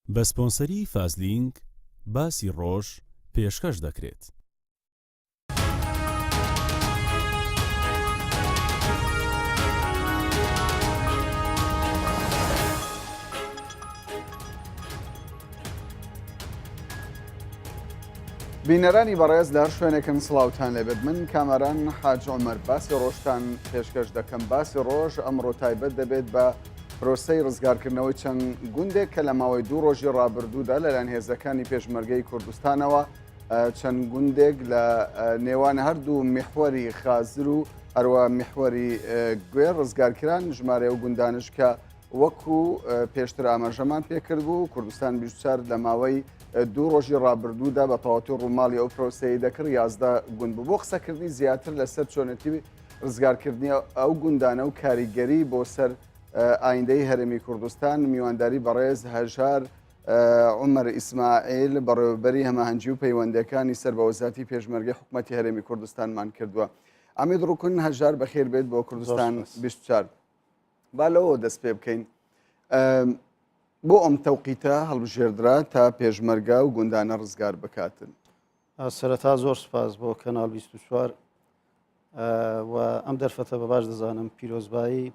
بە سپۆنسەری فازلینگ باسی ڕۆژ پێشکەش دەکرێت. بینەرانی بەڕێز لە هەر شوێنێکم سڵاوتان لێبێت. من کامەران حاج عومەر باسی ڕۆژتان پێشکەش دەکەم. باسی ڕۆژ ئەمڕۆ تایبەت دەبێت بە پرۆسەی ڕزگارکردنەوەی چەند گوندێک کە لە ماوەی 2 ڕۆژی ڕابردوودا لەلایەن هێزەکانی پێشمەرگەی کوردستانەوە چەند گوندێک لە نێوان هەردوو میحوەری خازر و هەروە میحوەری گوێر ڕزگارکران ژمارە و گوندانش کە وەکو پێشتر ئاماژەمان پێکرد بوو کوردستان 24 لە ماوەی 2 ڕۆژی ڕابردوودا بە تەواوەتی ڕووماڵی ئەو پرۆسەی دەکرد 11 گوند بوو. بۆ قسەکردنی زیاتر لەسەر چۆنەتی ڕزگارکردنی ئەو گوندانە و کاریگەری بۆ سەر ئایندەی هەرێمی کوردستان میوانداری بەڕێز هەژار عومەر ئیسماعیل بەڕێوەبەری هەماهەنگی و پەیوەندەکانی سەر بە وەزارەتی پێشمەرگەی حکوومەتی هەرێمی کوردستانمان کردووە. ئەمید ڕووکن هەژار بەخێر بێت بۆ کوردستان 24. با لەوە دەست پێ بکەین. بۆ ئەم تەوقیتە هەڵبژێردرا تا پێشمەرگە و گوندانە ڕزگار بکاتن. سەرەتا زۆر سپاس بۆ کەناڵ 24 و ئەم دەرفەتە بە باش دەزانم پیرۆزبایی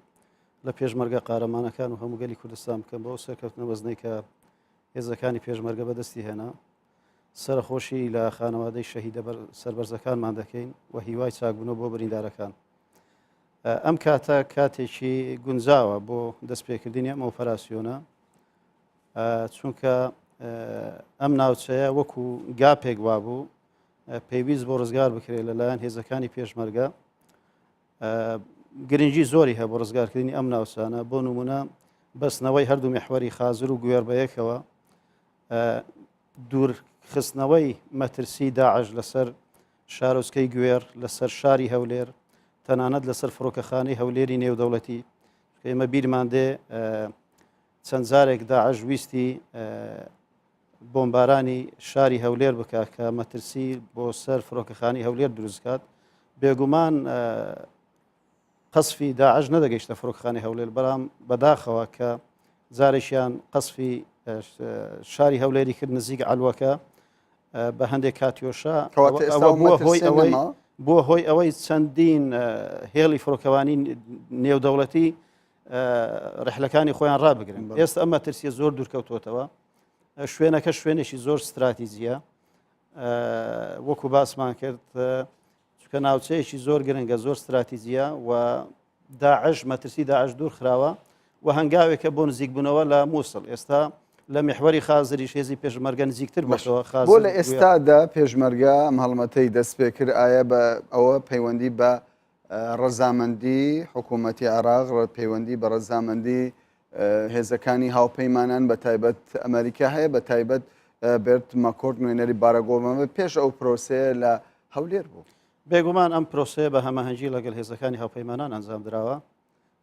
لە پێشمەرگە قارەمانەکان و هەموو گەلی کوردستان بکەم بۆ سەرکەوتنە وەزنەی کە هێزەکانی پێشمەرگە بەدەستی هێنا. سەرخۆشی لە خانەوادەی شەهیدە سەربەرزەکانمان دەکەین و هیوای چاکبوونەوە بۆ بریندارەکان. ئەم کاتە کاتێکی گونجاوە بۆ دەستپێکردنی ئەم ئۆپەراسیۆنە، چونکە ئەم ناوچەیە وەکو گاپێک وابوو پێویست بۆ ڕزگار بکرێت لەلایەن هێزەکانی پێشمەرگە. گرنگی زۆری هەیە بۆ ڕزگارکردنی ئەم ناوچانە. بۆ نمونە بەستنەوەی هەردوو میحوەری خازر و گوێر بەیەکەوە، دوورخستنەوەی مەترسی داعش لەسەر شارۆچکەی گوێر، لەسەر شاری هەولێر، تەنانەت لەسەر فڕۆکەخانەی هەولێری نێودەوڵەتی. ئێمە بیرمان دێ چەند جارێک داعش ویستی بۆمبارانی شاری هەولێر بکە کە مەترسی بۆ سەر فڕۆکەخانی هەولێر دروستکات. بێگومان قەسفی داعش نەدەگەیشتە فڕۆکەخانی هەولێر، بەڵام بەداخەوە کە جارێکیان قەسفی شاری هەولێری کرد نزیک عەلوەکە بە هەندێک کاتیۆشە، بووە هۆی ئەوەی چەندین هێڵی فڕۆکەوانی نێودەوڵەتی ڕحلەکانی خۆیان ڕابگرن. ئێستا ئەم مەترسیە زۆر دوورکەوتوتەوە. شوێنەکە شوێنێکی زۆر ستراتیزیە، وەکو باسمان کرد، چونکە ناوچەیەکی زۆر گرنگە، زۆر ستراتیزیە و داعش مەترسی داعش دوور خراوە و هەنگاوێکە بۆ نزیکبوونەوە لە مووسڵ. ئێستا لە میحوەری خازریش هێزی پێشمەرگە نزیکتر بەشەوە. بۆ لە ئێستادا پێشمەرگە ئەم هەڵمەتەی دەست پێ کرد، ئایا بە ئەوە پەیوەندی بە ڕەزامەندی حکوومەتی عێراق، پەیوەندی بە ڕەزامەندی هێزەکانی هاوپەیمانان بە تایبەت ئەمریکا هەیە، بە تایبەت بێرت مەکۆرد نوێنەری بارەگۆڵمەوە پێش ئەو پرۆسەیە لە هەولێر بوو؟ بێگومان ئەم پرۆسەیە بە هەماهەنگی لەگەڵ هێزەکانی هاوپەیمانان ئەنجام درراوە.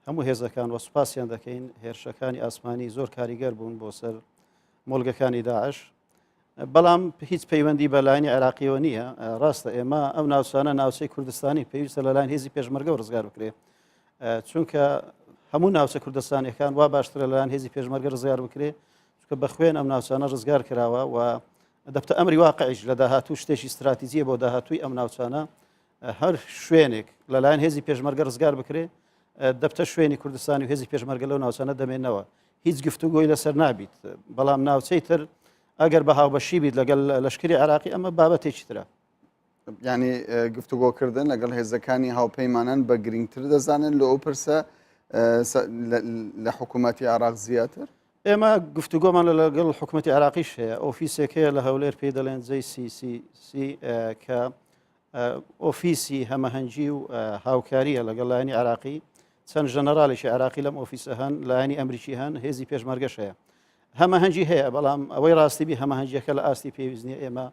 هەموو هێزەکان وە سوپاسیان دەکەین. هێرشەکانی ئاسمانی زۆر کاریگەر بوون بۆ سەر مۆلگەکانی داعش، بەڵام هیچ پەیوەندی بە لایەنی عێراقیەوە نییە. ڕاستە ئێمە ئەو ناوچانە ناوچەی کوردستانی پێویستە لەلایەن هێزی پێشمەرگە و ڕزگار بکرێت، چونکە هەموو ناوچە کوردستانیەکان وا باشترە لەلایەن هێزی پێشمەرگە ڕزگار بکرێت، چونکە بە خوێن ئەم ناوچانە ڕزگار کراوە و دەبتە ئەمری واقعیش لە داهاتوو شتێکی استراتیزیە بۆ داهاتووی ئەم ناوچانە. هەر شوێنێک لەلایەن هێزی پێشمەرگە ڕزگار بکرێت دەبتە شوێنی کوردستانی و هێزی پێشمەرگە لەو ناوچانە دەمێنەوە. هیچ گفتوگۆی لەسەر نابیت، بەڵام ناوچەی تر ئەگەر بە هاوبەشی بیت لەگەڵ لەشکری عێراقی ئەمە بابەتێکی ترە. یعنی گفتوگۆکردن لەگەڵ هێزەکانی هاوپەیمانان بە گرنگتر دەزانن لە ئەو پرسە لە حکوومەتی عێراق زیاتر؟ ئێمە گفتوگۆمان لەگەڵ حکوومەتی عێراقیش هەیە. ئۆفیسێکەیە لە هەولێر پێی دەڵێن JCCC کە ئۆفیسی هەمەهەنگی و هاوکاریە لەگەڵ لایەنی عێراقی. چەند ژەنەراڵێکی عێراقی لەم ئۆفیسە هەن، لایەنی ئەمریکی هەن، هێزی پێشمەرگەش هەیە. هەمەهەنگی هەیە، بەڵام ئەوەی ڕاستیبی هەمەهەنگیەکە لە ئاستی پێویستنیە ئێمە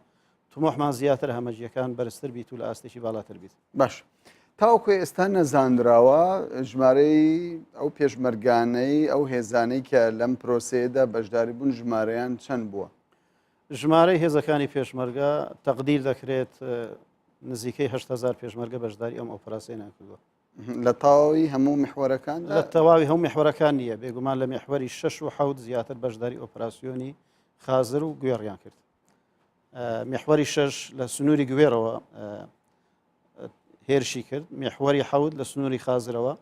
تمۆحمان زیاتر هەمەنگیەکان بەرزتر بیت و لە ئاستێکی باڵاتر بیت. باش، تاوەکو ئێستا نەزانراوە ژمارەی ئەو پێشمەرگانەی ئەو هێزانەی کە لەم پرۆسەیەدا بەشداری بوون ژمارەیان چەند بووە؟ ژمارەی هێزەکانی پێشمەرگە تەقدیر دەکرێت نزیکەی 8,000 پێشمەرگە بەشداری ئەم ئۆپەراسیۆنە کردووە. لە تەواوی هەموو میحوەرەکان؟ لە تەواوی هەموو میحوەرەکان نییە، بێگومان لە میحوەری 6 و 7 زیاتر بەشداری ئۆپەراسیۆنی خازر و گوێڕیان کرد. میحوەری شەش لە سنووری گوێرەوە هێرشی کرد، میحوەری حەوت لە سنووری خازرەوە،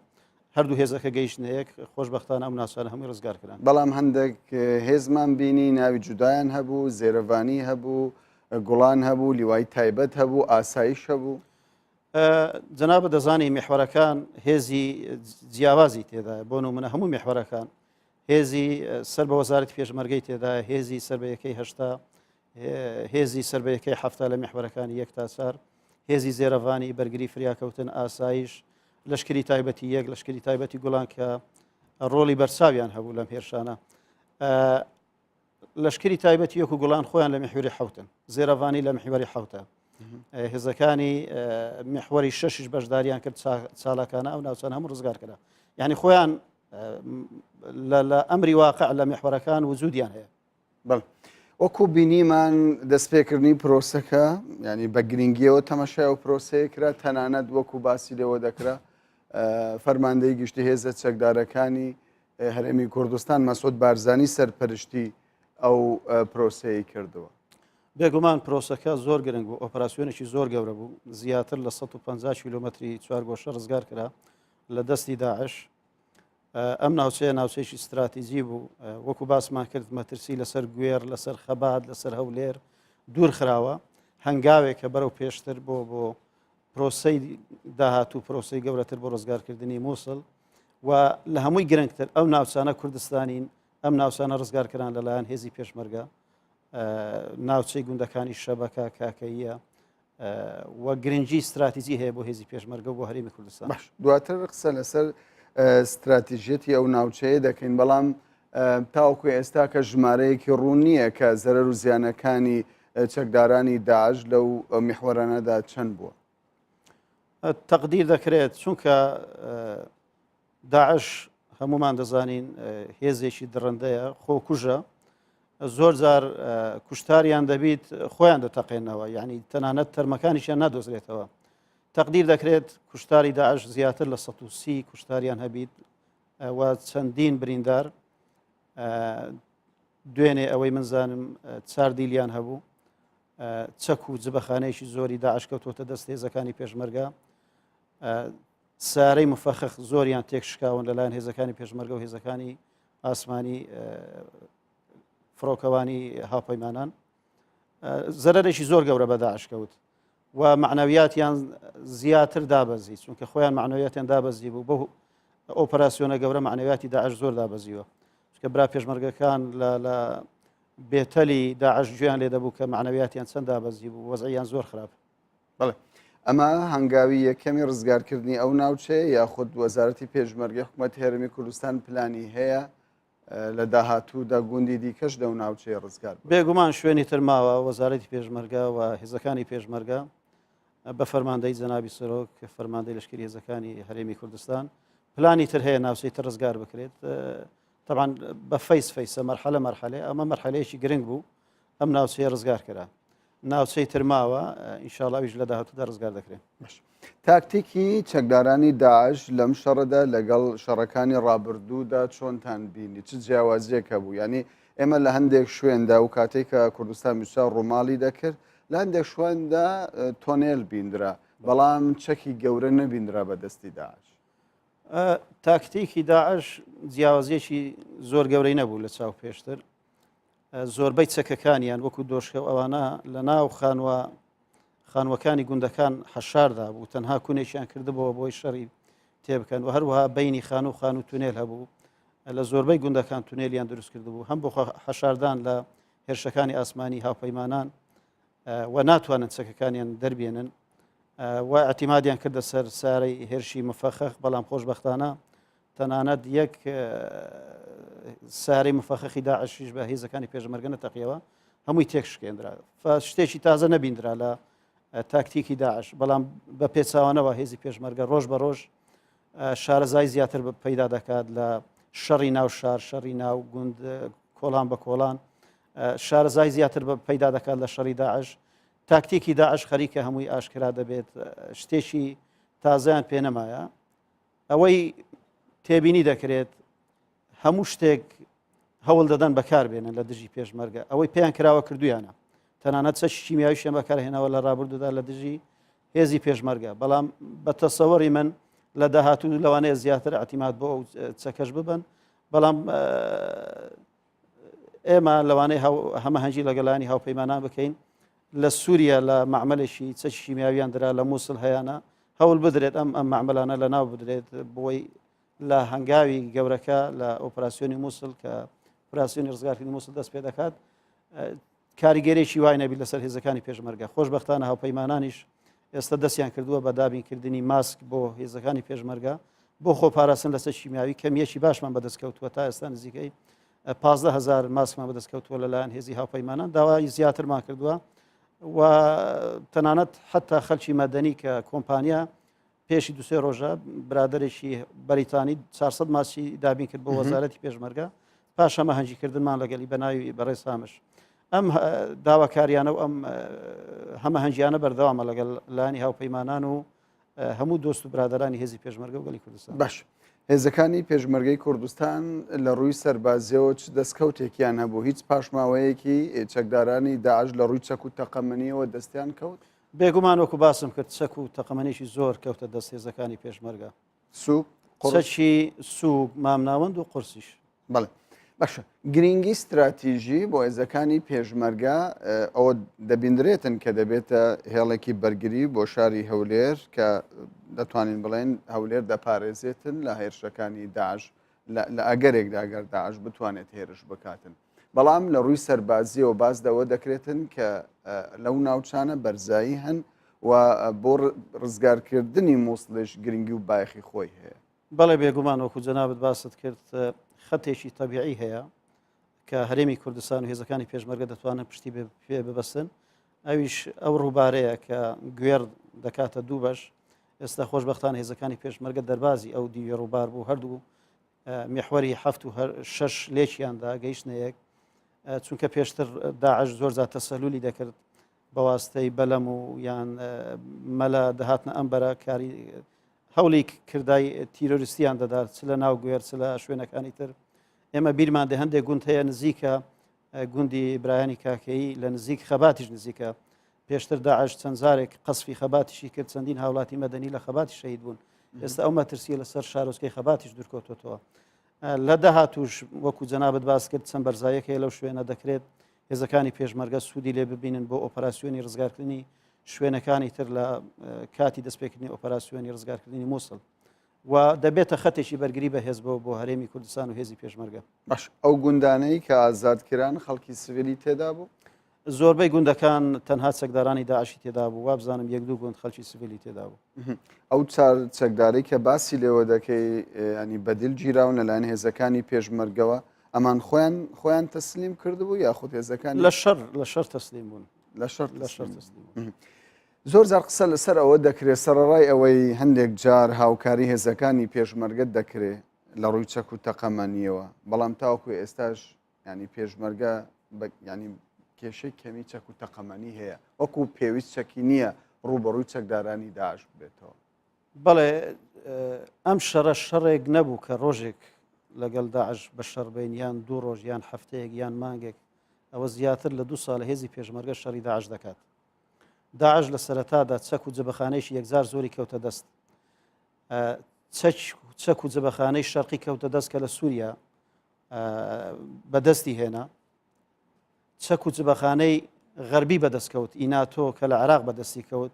هەردوو هێزەکە گەیشتنەیەک خۆشبەختانە ئەم ناوچانە هەمووی ڕزگار کران. بەڵام هەندێک هێزمان بینی ناوی جودایان هەبوو، زێرەڤانی هەبوو، گوڵان هەبوو، لیوای تایبەت هەبوو، ئاسایش هەبوو. جەنابە دەزانی میحوەرەکان هێزی جیاوازی تێدایە، بۆ نمونە هەموو میحوەرەکان هێزی سەر بە وەزارەتی پێشمەرگەی تێدایە، هێزی سەر بە یەکەی هەشتا، هێزی سەر بە یەکەی هەفتە لە میحوەرەکانی 1 تا 4، هێزی زێرەڤانی بەرگری فریاکەوتن ئاسایش، لەشکری تایبەتی 1، لەشکری تایبەتی گوڵان کە ڕۆڵی بەرچاویان هەبوو لەم هێرشانە. لەشکری تایبەتی 1 و گوڵان خۆیان لە میحوری حەوتن، زێرەڤانی لە میحوەری حەوتە. هێزەکانی میحوەری شەشیش بەشداریان کرد چالاکانە ئەو ناوچانە هەموو ڕزگار کرا. یعنی خۆیان لە ئەمری واقع لە میحوەرەکان وجودیان هەیە. بەڵێ وەکو بینیمان دەستپێکردنی پرۆسەکە ینی بە گرنگیەوە تەمەشای و پرۆسەیە کرا، تەنانەت وەکو باسی لێوە دەکرا فەرماندەی گشتی هێزە چەکدارەکانی هەرێمی کوردستان مەسعود بارزانی سەرپەرشتی ئەو پرۆسەیە کردەوە. بێگومان پرۆسەکە زۆر گرنگ بوو، ئۆپەراسیۆنێکی زۆر گەورە بوو، زیاتر لە 150 کیلۆمەتری چوارگۆشە ڕزگار کرا لە دەستی داعش. ئەم ناوچەیە ناوچەیەکی استراتیژی بوو، وەکو باسمان کرد مەترسی لەسەر گوێر، لەسەر خەبات، لەسەر هەولێر دوور خراوە، هەنگاوێکە بەرەو پێشتر بۆ پرۆسەی داهاتوو پرۆسەی گەورەتر بۆ ڕزگارکردنی مووسڵ و لە هەمووی گرنگتر ئەو ناوچانە کوردستانین، ئەم ناوچانە ڕزگارکردان لەلایەن هێزی پێشمەرگە، ناوچەی گوندەکانی شەبەکە کاکەیە و گرنگی استراتیژی هەیە بۆ هێزی پێشمەرگە و بۆ هەرێمی کوردستان. دواتر قسە لەسەر استراتیژێتی ئەو ناوچەیە دەکەین، بەڵام تاوەکو ئێستا کە ژمارەیەکی ڕوون نییە کە زەرەر و زیانەکانی چەکدارانی داعش لەو میحوەرانەدا چەند بووە. تەقدیر دەکرێت چونکە داعش هەمومان دەزانین هێزێکی دڕندەیە، خۆکوژە، زۆر جار کوشتاریان دەبیت خۆیان دەتەقێنەوە، یعنی تەنانەت تەرمەکانیشیان نادۆزرێتەوە. تەقدیر دەکرێت کوشتاری داعش زیاتر لە 130 کوشتاریان هەبیت و چەندین بریندار، دوێنێ ئەوەی منزانم 4 دیلیان هەبوو، چەک و جبەخانەیەکی زۆری داعش کەوتۆتە دەست هێزەکانی پێشمەرگە، سارەی مفەخخ زۆریان تێکشکاون لەلایەن هێزەکانی پێشمەرگە و هێزەکانی ئاسمانی فڕۆکەوانی هاوپەیمانان، زەرەرێکی زۆر گەورە بە داعش کەوت و معنەویاتیان زیاتر دابەزی، چونکە خۆیان معنەویاتیان دابەزی بوو بۆ ئۆپەراسیۆنە گەورە معنەویاتی داعش زۆر دابەزیوە، چونکە برا پێشمەرگەکان لە بێتەلی داعش گوێیان لێ دەبوو کە معنەویاتیان چەند دابەزی بوو، وەزعیان زۆر خراپ. بەڵێ ئەمە هەنگاوی یەکەمی ڕزگارکردنی ئەو ناوچەیە یاخود وەزارەتی پێشمەرگەی حکوومەتی هەرێمی کوردستان پلانی هەیە لە داهاتوودا گوندی دیکەش دەو ناوچەیە ڕزگار بێگومان شوێنی ترماوە وەزارەتی پێشمەرگە و هێزەکانی پێشمەرگە بە فەرماندەی جەنابی سەرۆک فەرماندەی لەشکری هێزەکانی هەرێمی کوردستان پلانی تر هەیە ناوچەی تر ڕزگار بکرێت. طبعا بە فەیسە مەرحەلە مەرحەلێ، ئەمە مەرحەلەیەکی گرنگ بوو، ئەم ناوچەیە ڕزگار کرا، ناوچەی ترماوە ئینشاڵڵاویش لە داهاتوودا ڕزگار دەکرێت. تاکتیکی چەکدارانی داعش لەم شەڕەدا لەگەڵ شەڕەکانی ڕابردوودا چۆنتان بینی، چ جیاوازیەکە بوو؟ ینی ئێمە لە هەندێک شوێندا و کاتێک کە کوردستان میوسا ڕۆماڵی دەکرد لە هەندێک شوێندا تۆنێل بیندرا، بەڵام چەکی گەورە نەبیندرا بە دەستی داعش. تاکتیکی داعش جیاوازیەکی زۆر گەورەی نەبوو لە چاو پێشتر، زۆربەی چەکەکانیان وەکو دۆشکە ئەوانە لە ناو خانوەکانی گوندەکان حەشاردا بوو، تەنها کوونێکیان کردبەوە بۆی شەڕی تێبکەن و هەروەها بەینی خان و تونێل هەبوو، لە زۆربەی گوندەکان تونێلیان دروست کردبوو، هەم بۆ حەشاردان لە هێرشەکانی ئاسمانی هاوپەیمانان و ناتوانن چەکەکانیان دەربێنن و اعتیمادیان کردە سەر سارەی هێرشی مفەخخ، بەڵام خۆشبەختانە تەنانەت یەک سارەی مفەخخی داعشیش بە هێزەکانی پێشمەرگە نەتەقیەوە، هەمووی تێکشکێنرا، شتێکی تازە نەبیندرا لە تاکتیکی داعش، بەڵام بە پێچاوانەوە هێزی پێشمەرگە ڕۆژ بە ڕۆژ شارەزای زیاتر پەیدا دەکات لە شەڕی ناو شار، شەڕی ناو گوند، کۆڵان بە کۆڵان، شارەزای زیاتر پەیدا دەکات لە شەڕی داعش. تاکتیکی داعش خەریکە هەمووی ئاشکرا دەبێت، شتێکی تازیان پێ نەمایە، ئەوەی تێبینی دەکرێت هەموو شتێک هەوڵ دەدەن بەکاربێنن لە دژی پێشمەرگە ئەوەی پێیان کراوە کردویانە تەنانەت چەشی کیمیاویشیان بەکارهێنەوە لە ڕابردوودا لە دژی هێزی پێشمەرگە بەڵام بە تەسەوەری من لە داهاتوو لەوانەیە زیاتر ئەتیمات بۆ ئەو چەکەش ببن بەڵام ئێمە لەوانەیە هەمە هەنجی لەگەڵانی هاوپەیمانان بکەین لە سووریا لە معمەلێکی چەکی کیمیاویان درا لە مووسڵ هەیەە هەوڵ بدرێت ئەم معمەلانە لە ناو بدرێت بۆی لە هەنگاوی گەورەکە لە ئۆپراسسیۆنی مووسڵ کە ئۆپراسسیۆنی ڕزگارکردنی مووسڵ دەست پێ دەکات کاریگەرێکی وای نەبی لەسەر هێزەکانی پێشمەرگە خۆشبەختانە هاوپەیمانانیش ئێستا دەستیان کردووە بە دابینکردنی ماسک بۆ هێزەکانی پێشمەرگە بۆ خۆپاراستن لەسەر کیمیاوی کەمیەکی باشمان بەدەستکەوتووە تا ئێستا نزیکەی 15,000 ماسکمان بەدەستکەوتووە لەلایەن هێزی هاوپەیمانان داوای زیاترمان کردووە و تەنانەت حتا خەلکی مەدەنی کە کۆمپانیا پێشی دوسێ ڕۆژە برادێکی بەریتانی 400 ماسی دابین کرد بۆ وەزارەتی پێشمەرگە پاش ئەمە هەنجیکردنمان لەگەلی بەناوی بەڕێز سامش ئەم داواکاریانە و ئەم هەمە هەنجیانە بەردەوامە لەگەڵ لایانی هاوپەیمانان و هەموو دۆست و برادرانی هێزی پێشمەرگە و گەلی کوردستان باش هێزەکانی پێشمەرگەی کوردستان لە ڕووی سەربازیەوە چ دەستکەوتێکیان هەبوو هیچ پاشماوەیەکی چەکدارانی داعش لە ڕووی چەک و تەقەمەنیەوە دەستیان کەوت بێگومان وەکو باسم کرد چەک و تەقەمەنیشی زۆر کەوتە دەست هێزەکانی پێشمەرگە سووک چەکی سووک مامناوەند و قورسیش بەڵێ باشە گرنگی استراتیژی بۆ هێزەکانی پێشمەرگە ئەوە دەبیندرێتن کە دەبێتە هێڵێکی بەرگری بۆ شاری هەولێر کە دەتوانین بڵێن هەولێر دەپارێزێتن لە هێرشەکانی داعش لە ئەگەرێکدا ئەگەر داعش بتوانێت هێرش بکاتن بەڵام لە ڕووی سەربازیەوە باز دەوە دەکرێتن کە لەو ناوچانە بەرزایی هەن و بۆ ڕزگارکردنی مووسڵش گرنگی و بایەخی خۆی هەیە بەڵێ بێگومان وەکو جەنابەت باست کرد خەتێکی تەبیعی هەیە کە هەرێمی کوردستان و هێزەکانی پێشمەرگە دەتوانن پشتی پێ ببەستن ئەویش ئەو ڕووبارەیە کە گوێر دەکاتە دوو بەش ئێستا خۆشبەختان هێزەکانی پێشمەرگە دەربازی ئەو دیوێ ڕووبار بوو هەردوو میحوەری 7 و 6 لێکیاندا گەیشتنەیەک چونکە پێشتر داعش زۆر زیاتر تەسەلولی دەکرد بەواستەی بەلەم و یان مەلا دەهاتنە ئەمبەرە کاری هەوڵی کردای تیرۆریستیان دەدات چ لە ناو گوێر چ لە شوێنەکانی تر ئێمە بیرمان دێ هەندێک گوند هەیە نزیکە گوندی برایانی کاکەیی لە نزیک خەباتیش نزیکە پێشتر داعش چەند جارێک قەسفی خەباتیشی کرد چەندین هاوڵاتی مەدەنی لە خەباتی شەهید بوون ئێستا ئەو مەترسیە لەسەر شارۆچکەی خەباتیش دوورکەوتوەوە لە داهاتوش وەکو جەنابەت باس کرد چەند بەرزایەک هەیە لەو شوێنە دەکرێت هێزەکانی پێشمەرگە سوودی لێ ببینن بۆ ئۆپەراسیۆنی ڕزگارکردنی شوێنەکانی تر لە کاتی دەستپێکردنی ئۆپەراسیۆنی ڕزگارکردنی مووسڵ و دەبێتە خەتێکی بەرگری بەهێز بۆ هەرێمی کوردستان و هێزی پێشمەرگە باش ئەو گوندانەی کە ئازادکران خەڵکی سڤیلی تێدا بوو زۆربەی گوندەکان تەنها چەکدارانی داعشی تێدا بوو وا بزانم یەک دوو گوند خەڵکی سڤیلی تێدا بوو ئەو چار چەکداری کە باسی لێوە دەکەی ینی بەدیل گیراون لەلایەن هێزەکانی پێشمەرگەوە ئەمان خۆیان تەسلیم کردبوو یاخود هێزەکان لە شەر تەسلیم بوون لە شەر تەسلیم زۆر جار قسە لەسەر ئەوە دەکرێت سەرڕای ئەوەی هەندێک جار هاوکاری هێزەکانی پێشمەرگەت دەکرێت لە ڕووی چەک و تەقەمەنیەوە بەڵام تاوەکو ئێستاش ینی پێشمەرگە ینی کێشەی کەمی چەک و تەقەمەنی هەیە وەکو پێویست چەکی نییە ڕووبەڕووی چەکدارانی داعش بێتەوە بەڵێ ئەم شەڕە شەڕێک نەبوو کە ڕۆژێک لەگەڵ داعش بە شەڕبین یان دوو ڕۆژ یان هەفتەیەک یان مانگێک ئەوە زیاتر لە 2 ساڵە هێزی پێشمەرگە شەڕی داعش دەکات داعش لە سەرەتادا چەک و جبەخانەیەکی یەکجار زۆری کەوتە دەست چەک و جبەخانەی شەرقی کەوتە دەست کە لە سووریا بەدەستی هێنا چەک و جبەخانەی غەربی بەدەستکەوت ئیناتۆ کە لە عێراق بەدەستی کەوت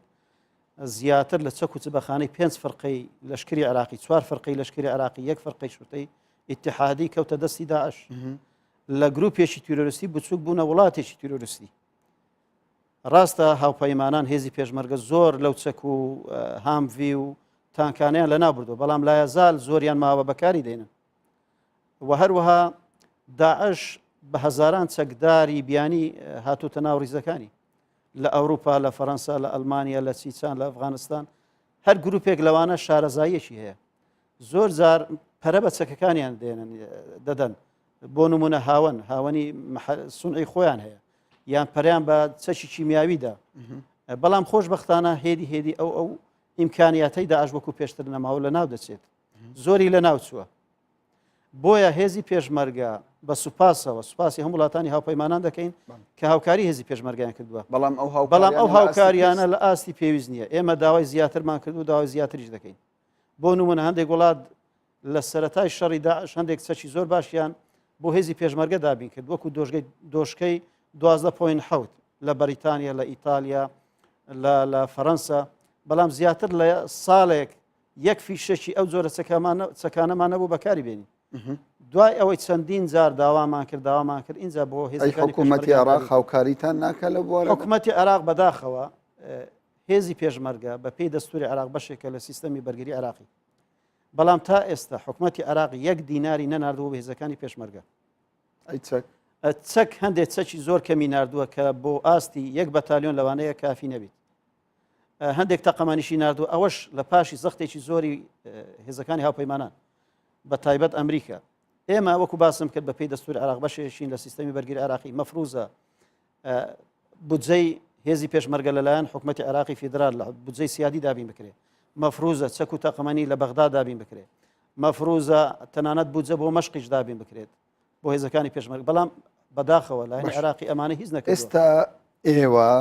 زیاتر لە چەک و جبەخانەی 5 فەرقەی لەشکری عێراقی 4 فەرقەی لەشکری عێراقی 1 فەرقەی شوتەی ئیتیحادی کەوتە دەستی داعش لە گروپێکی تیرۆریستی بچووک بوونە وڵاتێکی تیرۆریستی ڕاستە هاوپەیمانان هێزی پێشمەرگە زۆر لەو چەک و هامڤی و تانکانیان لە نابردو بەڵام لایەزال زۆریان ماوە بەکاری دێنن و هەروەها داعش بە هەزاران چەکداری بیانی هاتوتە ناو ڕیزەکانی لە ئەوروپا لە فەڕەنسا لە ئەلمانیا لە چیچان لە ئەفغانستان هەر گروپێک لەوانە شارەزاییەکی هەیە زۆر جار پەرە بە چەکەکانیان دەدەن بۆ نمونە هاوەنی سونعی خۆیان هەیە یان پەریان بە چەکی کیمیاویدا بەڵام خۆشبەختانە هێدی ئەو ئیمکانیاتەی داعش وەکو پێشتر نەماوە لە ناو دەچێت زۆری لە ناو چووە بۆیە هێزی پێشمەرگە بە سوپاسەوە سوپاسی هەموو وڵاتانی هاوپەیمانان دەکەین کە هاوکاری هێزی پێشمەرگیان کردووە بەڵام ئەو هاوکاریانە لە ئاستی پێویست نییە ئێمە داوای زیاترمان کرد و داوای زیاتریش دەکەین بۆ نمونە هەندێک وڵات لە سەرەتای شەڕی داعش هەندێک چەکی زۆر باشیان بۆ هێزی پێشمەرگە دابین کرد وەکو دۆشکەی 12.7 لە بەریتانیا لە ئیتالیا لە فەڕەنسا بەڵام زیاتر لە ساڵێک یەک فیشەکی ئەو جۆرە چەکانەمان نەبوو بەکاری بێنین دوای ئەوەی چەندین جار داوامان کرد اینجا بۆ هێزەکانی حکوومەتی عێراق هاوکاریتان ناکە لە بۆ حکوومەتی عێراق بەداخەوە هێزی پێشمەرگە بە پێی دەستوری عێراق بەشێکە لە سیستەمی بەرگری عێراقی بەڵام تا ئێستا حکوومەتی عێراق یەک دیناری نەناردووە بە هێزەکانی پێشمەرگە چەک هەندێک چەکی زۆر کەمی ناردووە کە بۆ ئاستی یەک بەتالیۆن لەوانەیە کافی نەبیت هەندێک تەقەمانیشی ناردووە ئەوەش لە پاشی زەختێکی زۆری هێزەکانی هاوپەیمانان بە تایبەت ئەمریکا ئێمە وەکو باسم کرد بە پێی دەستوری عێراق بەشێشین لە سیستەمی بەرگری عێراقی مەفروزە بودجەی هێزی پێشمەرگە لەلایەن حکوومەتی عێراقی فیدرال لە بودجەی سیادی دابین بکرێت مەفروزە چەک و تەقەمەنی لە بەغدا دابین بکرێت مەفروزە تەنانەت بودجە بۆ مەشقیش دابین بکرێت بۆ هێزەکانی پێشمەرگ بەڵام بەداخەوە لایەن عێراقی ئەمانە هیچ نەکرد ئێستا ئێوە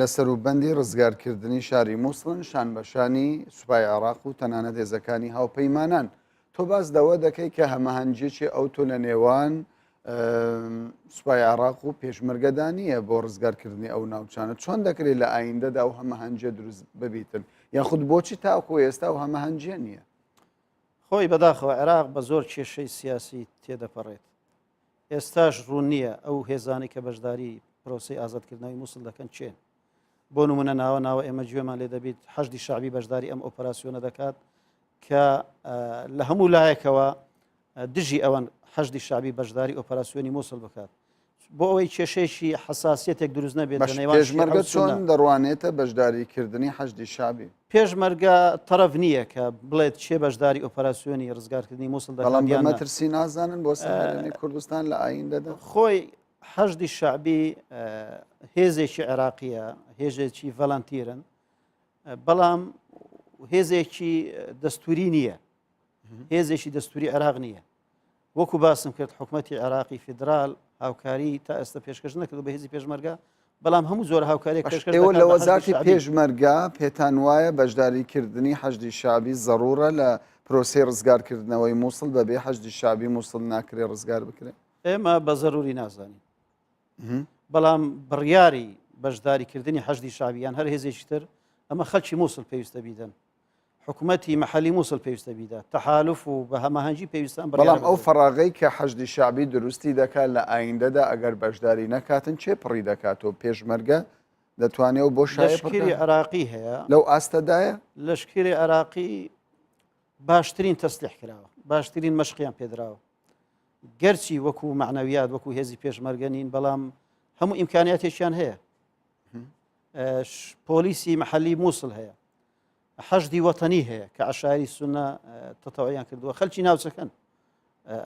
لە سەروبەندی ڕزگارکردنی شاری مووسڵن شان بەشانی سوپای عێراق و تەنانەت هێزەکانی هاوپەیمانان تۆ باس دەوە دەکەی کە هەمەهەنجێکی ئەو تۆ لە نێوان سوپای عێراق و پێشمەرگەدانیە بۆ ڕزگارکردنی ئەو ناوچانە چۆن دەکرێت لە ئایندەدا ئەو هەمەهەنجە دروست ببیتن یاخود بۆچی تاکو ئێستا و هەمەهەنجە نییە خۆی بەداخەوە عێراق بە زۆر کێشەی سیاسی تێدەپەڕێت ئێستاش ڕوون نییە ئەو هێزانی کە بەشداری پرۆسی ئازادکردنەوەی مووسڵ دەکەن چێن بۆ نمونە ناوە ئێمە گوێمان لێ دەبێت حەشدی شعبی بەشداری ئەم ئۆپەراسیۆنە دەکات کە لە هەموو لایەکەوە دژی ئەوەن حەشدی شعبی بەشداری ئۆپەراسیۆنی مووسڵ بکات بۆ ئەوەی کێشەیەکی حساسیەتێک دروست نەبێت پێشمەرگە چۆن دەڕوانێتە بەشداریکردنی حەشدی شعبی پێشمەرگە تەرەف نییە کە بڵێت چێ بەشداری ئۆپەراسیۆنی ڕزگارکردنی مووسڵ بەڵام مەترسی نازانن بۆ سەردانی کوردستان لە ئایندەدا خۆی حەشدی شعبی هێزێکی عێراقیە هێزێکی ڤەڵەنتیرن بەڵام هێزێکی دەستوری نییە هێزێکی دەستوری عێراق نییە وەکو باسم کرد حکوومەتی عێراقی فیدرال هاوکاری تا ئێستا پێشکەش نەکرد بە هێزی پێشمەرگە بەڵام هەموو زۆر هاوکاری ئێوە لە وەزارتی پێشمەرگە پێتان وایە بەشداریکردنی حەشدی شعبی زەڕورە لە پرۆسی ڕزگارکردنەوەی مووسڵ بەبێ حەشدی شعبی مووسڵ ناکرێ ڕزگار بکرێت ئێمە بە زەروری نازانین بەڵام بڕیاری بەشداریکردنی حەشدی شعبیان هەر هێزێکی تر ئەمە خەڵکی مووسڵ پێویستە بیدەن حکوومەتی مەحەلی مووسڵ پێویستە بیدا تەحالف و بە هەماهەنگی پێویستان بەڵام ئەو فەراغەی کە حەشدی شعبی دروستی دەکات لە ئایندەدا ئەگەر بەشداری نەکاتن چێ پڕی دەکاتەوە پێشمەرگە دەتوانێت بۆ لەشکری عێراقی هەیە لەو ئاستەدایە لەشکری عێراقی باشترین تەسلیح کراوە باشترین مەشقیان پێدراوە گەرچی وەکو معنەویات وەکو هێزی پێشمەرگە نین بەڵام هەموو ئیمکانیاتێکیان هەیە پۆلیسی مەحەلی مووسڵ هەیە حەشدی وەتەنی هەیە کە عەشایری سونە تەتەوعیان کردووە خەڵکی ناوچەکەن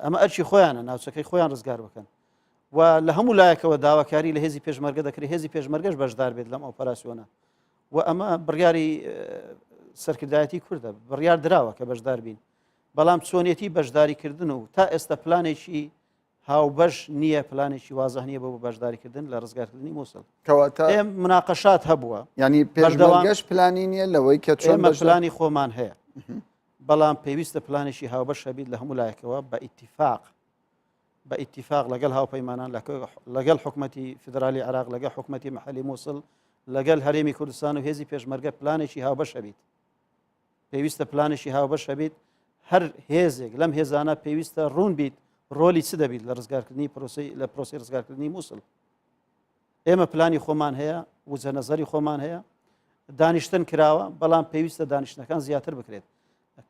ئەمە ئەرچی خۆیانە ناوچەکەی خۆیان ڕزگار بکەن و لە هەموو لایەکەوە داواکاری لە هێزی پێشمەرگە دەکرێت هێزی پێشمەرگەش بەشدار بێت لەم ئۆپەراسیۆنە و ئەمە بڕیاری سەرکردایەتی کوردە بڕیار دراوە کە بەشدار بین بەڵام چۆنیەتی بەشداریکردن و تا ئێستا پلانێکی هاوبەش نییە پلانێکی وازە نییە بۆ بەشداریکردن لە ڕزگارکردنی مووسڵ کەواتە مناقەشات هەبووە ینی پێشمەرگەش پلانی نییە لەوەی کە چۆن پلانی خۆمان هەیە بەڵام پێویستە پلانێکی هاوبەش هەبیت لە هەموو لایەکەوە بە ئیتیفاق لەگەڵ هاوپەیمانان لەگەڵ حکوومەتی فدرالی عێراق لەگەڵ حکوومەتی مەحەلی مووسڵ لەگەڵ هەرێمی کوردستان و هێزی پێشمەرگە پلانێکی هاوبەش هەبیت پێویستە پلانێکی هاوبەش هەبیت هەر هێزێک لەم هێزانە پێویستە ڕوون بیت ڕۆلی چ دەبیت لە ڕزگارکردنی لە پرۆسی ڕزگارکردنی مووسڵ ئێمە پلانی خۆمان هەیە وجە نەزەری خۆمان هەیە دانیشتن کراوە بەڵام پێویستە دانیشتنەکان زیاتر بکرێت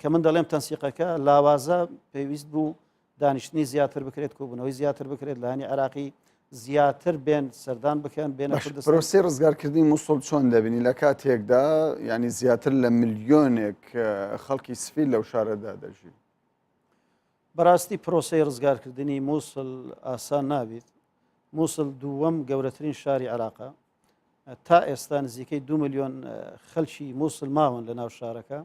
کە من دەڵێم تەنسیقەکە لاوازە پێویست بوو دانیشتنی زیاتر بکرێت کۆبوونەوەی زیاتر بکرێت لە هەنی عێراقی زیاتر بێن سەردان بکەن بێنە کوردستان پرۆسی ڕزگارکردنی مووسڵ چۆن دەبینی لە کاتێکدا ینی زیاتر لە ملیۆنێک خەڵکی سفیل لەو شارەدا دەژی بەڕاستی پرۆسی ڕزگارکردنی مووسڵ ئاسان نابێت مووسڵ دووەم گەورەترین شاری عێراقە تا ئێستا نزیکەی 2 ملیۆن خەڵکی مووسڵ ماون لە ناو شارەکە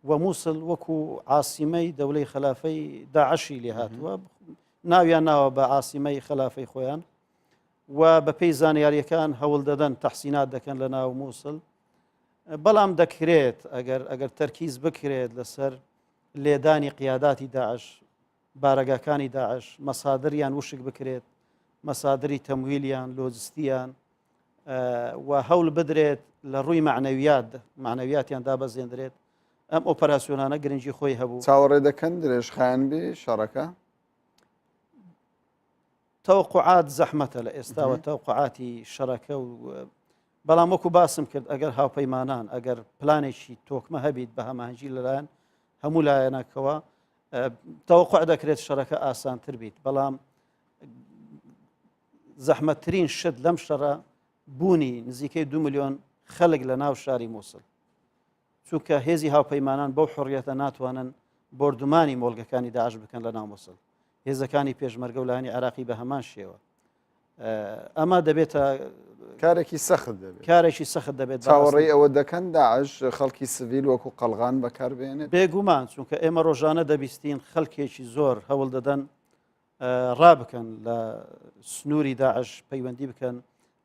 و مووسڵ وەکو عاسیمەی دەولەی خەلافەی داعشی لێ هاتووە ناویان ناوە بە ئاسیمەی خلافەی خۆیان و بە پێی زانیاریەکان هەوڵ دەدەن تەحسینات دەکەن لە ناو مووسڵ. بەڵام دەکرێت ئەگەر تەرکیز بکرێت لەسەر لێدانی قیاداتی داعش، بارەگاکانی داعش، مەسادریان وشک بکرێت، مەسادری تەمویلیان، لۆجستیان، و هەوڵ بدرێت لە ڕووی معنەویاتیان دابەزێنرێت. ئەم ئۆپەراسیۆنانە گرنگی خۆی هەبوو. چاوەڕێ دەکەن درێژخایەن بێ شەڕەکە؟ تەوقعات زەحمەتە لە ئێستاوە تەوقعاتی شەڕەکە و بەڵام وەکو باسم کرد ئەگەر هاوپەیمانان ئەگەر پلانێکی تۆکمە هەبیت بە هەماهنگی لەلایەن هەموو لایەنەکەوە تەوقع دەکرێت شەڕەکە ئاسانتر بیت. بەڵام زەحمەتترین شت لەم شەڕە بوونی نزیکەی 2 ملیۆن خەڵک لە ناو شاری مووسڵ، چونکە هێزی هاوپەیمانان بەو حڕیەتە ناتوانن بردومانی مۆڵگەکانی داعش بکەن لە ناو مووسڵ. هێزەکانی پێشمەرگە و لایەنی عراقی بە هەمان شێوە. ئەمە دەبێتە کارێکی سەخت دەبێت، کارێکی سەخت دەبێت. چاوەڕێی ئەوە دەکەن داعش خەڵکی سڤیل وەکو قەڵغان بەکاربێنێت؟ بێگومان، چونکە ئێمە ڕۆژانە دەبیستین خەڵکێکی زۆر هەوڵ دەدەن ڕابکەن لە سنووری داعش پەیوەندی بکەن،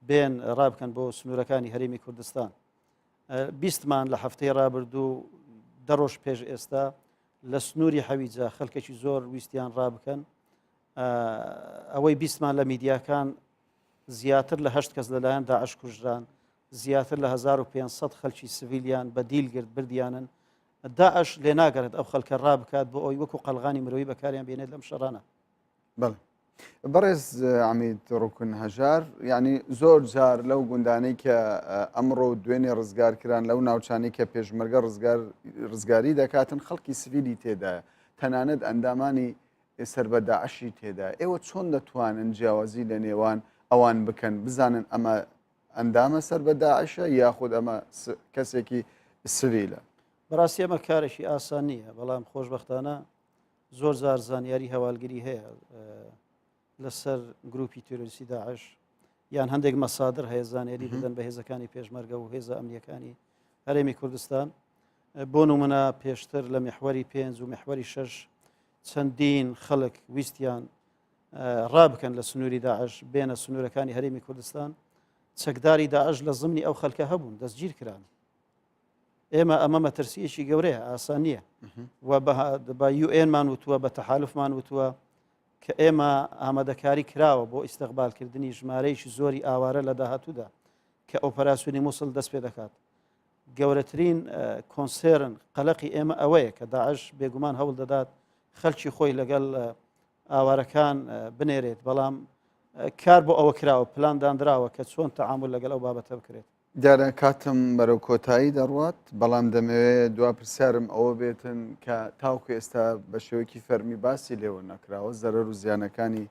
بێن ڕابکەن بۆ سنوورەکانی هەرێمی کوردستان. بیستمان لە هەفتەی ڕابردوو 10 ڕۆژ پێش ئێستا لە سنووری حەویجە خەڵکێکی زۆر ویستیان ڕابکەن. ئەوەی بیستمان لە میدیاکان زیاتر لە 8 کەس لەلایەن داعش کوژران، زیاتر لە 1500 خەڵکی سڤیلیان بە دیلگرت بردیانن. داعش لێ ناگەڕێت ئەو خەڵکە ڕابکات بۆ ئەوی وەکو قەڵغانی مرۆیی بەکاریان بێنێت لەم شەڕانە. بەڵێ بەڕێز عەمید ڕوکن هەژار، یعنی زۆر جار لەو گوندانەی کە ئەمڕۆ دوێنێ ڕزگارکران لەو ناوچانەی کە پێشمەرگە ڕزگاری دەکاتن خەڵکی سڤیلی تێدایە، تەنانەت ئەندامانی سەر بە داعشی تێدا. ئێوە چۆن دەتوانن جیاوازی لە نێوان ئەوان بکەن بزانن ئەمە ئەندامە سەر بە داعشە یاخود ئەمە کەسێکی سڤیلە؟ بەڕاستی ئەمە کارێکی ئاسان نییە، بەڵام خۆشبەختانە زۆر زار زانیاری هەواڵگیری هەیە لەسەر گروپی تۆرۆریستی داعش، یان هەندێک مەسادر هەیە زانیاری بدەن بە هێزەکانی پێشمەرگە و هێزە ئەمنیەکانی هەرێمی کوردستان. بۆ نمونە پێشتر لە میحوەری 5 و میحوەری 6 چەندین خەڵک ویستیان ڕابکەن لە سنووری داعش بێنە سنوورەکانی هەرێمی کوردستان. چەکداری داعش لە زمانی ئەو خەڵکە هەبوون، دەستگیر کران. ئێمە ئەمە مەترسیەکی گەورەیە، ئاسان نییە. و بە UN وتووە، بە تەحالفمان وتووە کە ئێمە ئامادەکاری کراوە بۆ ئیستیقبالکردنی ژمارەیەکی زۆری ئاوارە لە داهاتوودا کە ئۆپەراسیۆنی مووسڵ دەست پێ دەکات. گەورەترین کۆنسێرن قەلەقی ئێمە ئەوەیە کە داعش بێگومان هەوڵ دەدات خەڵکی خۆی لەگەڵ ئاوارەکان بنێرێت، بەڵام کار بۆ ئەوە کراوە، پلان دانراوە کە چۆن تەعامل لەگەڵ ئەو بابەتە بکرێت. دیارە کاتم بەرەو کۆتایی دەڕوات، بەڵام دەمەوێت دوا پرسیارم ئەوە بێتن کە تاوکو ئێستا بە شێوەیەکی فەرمی باسی لێوە نەکراوە زەرەر و زیانەکانی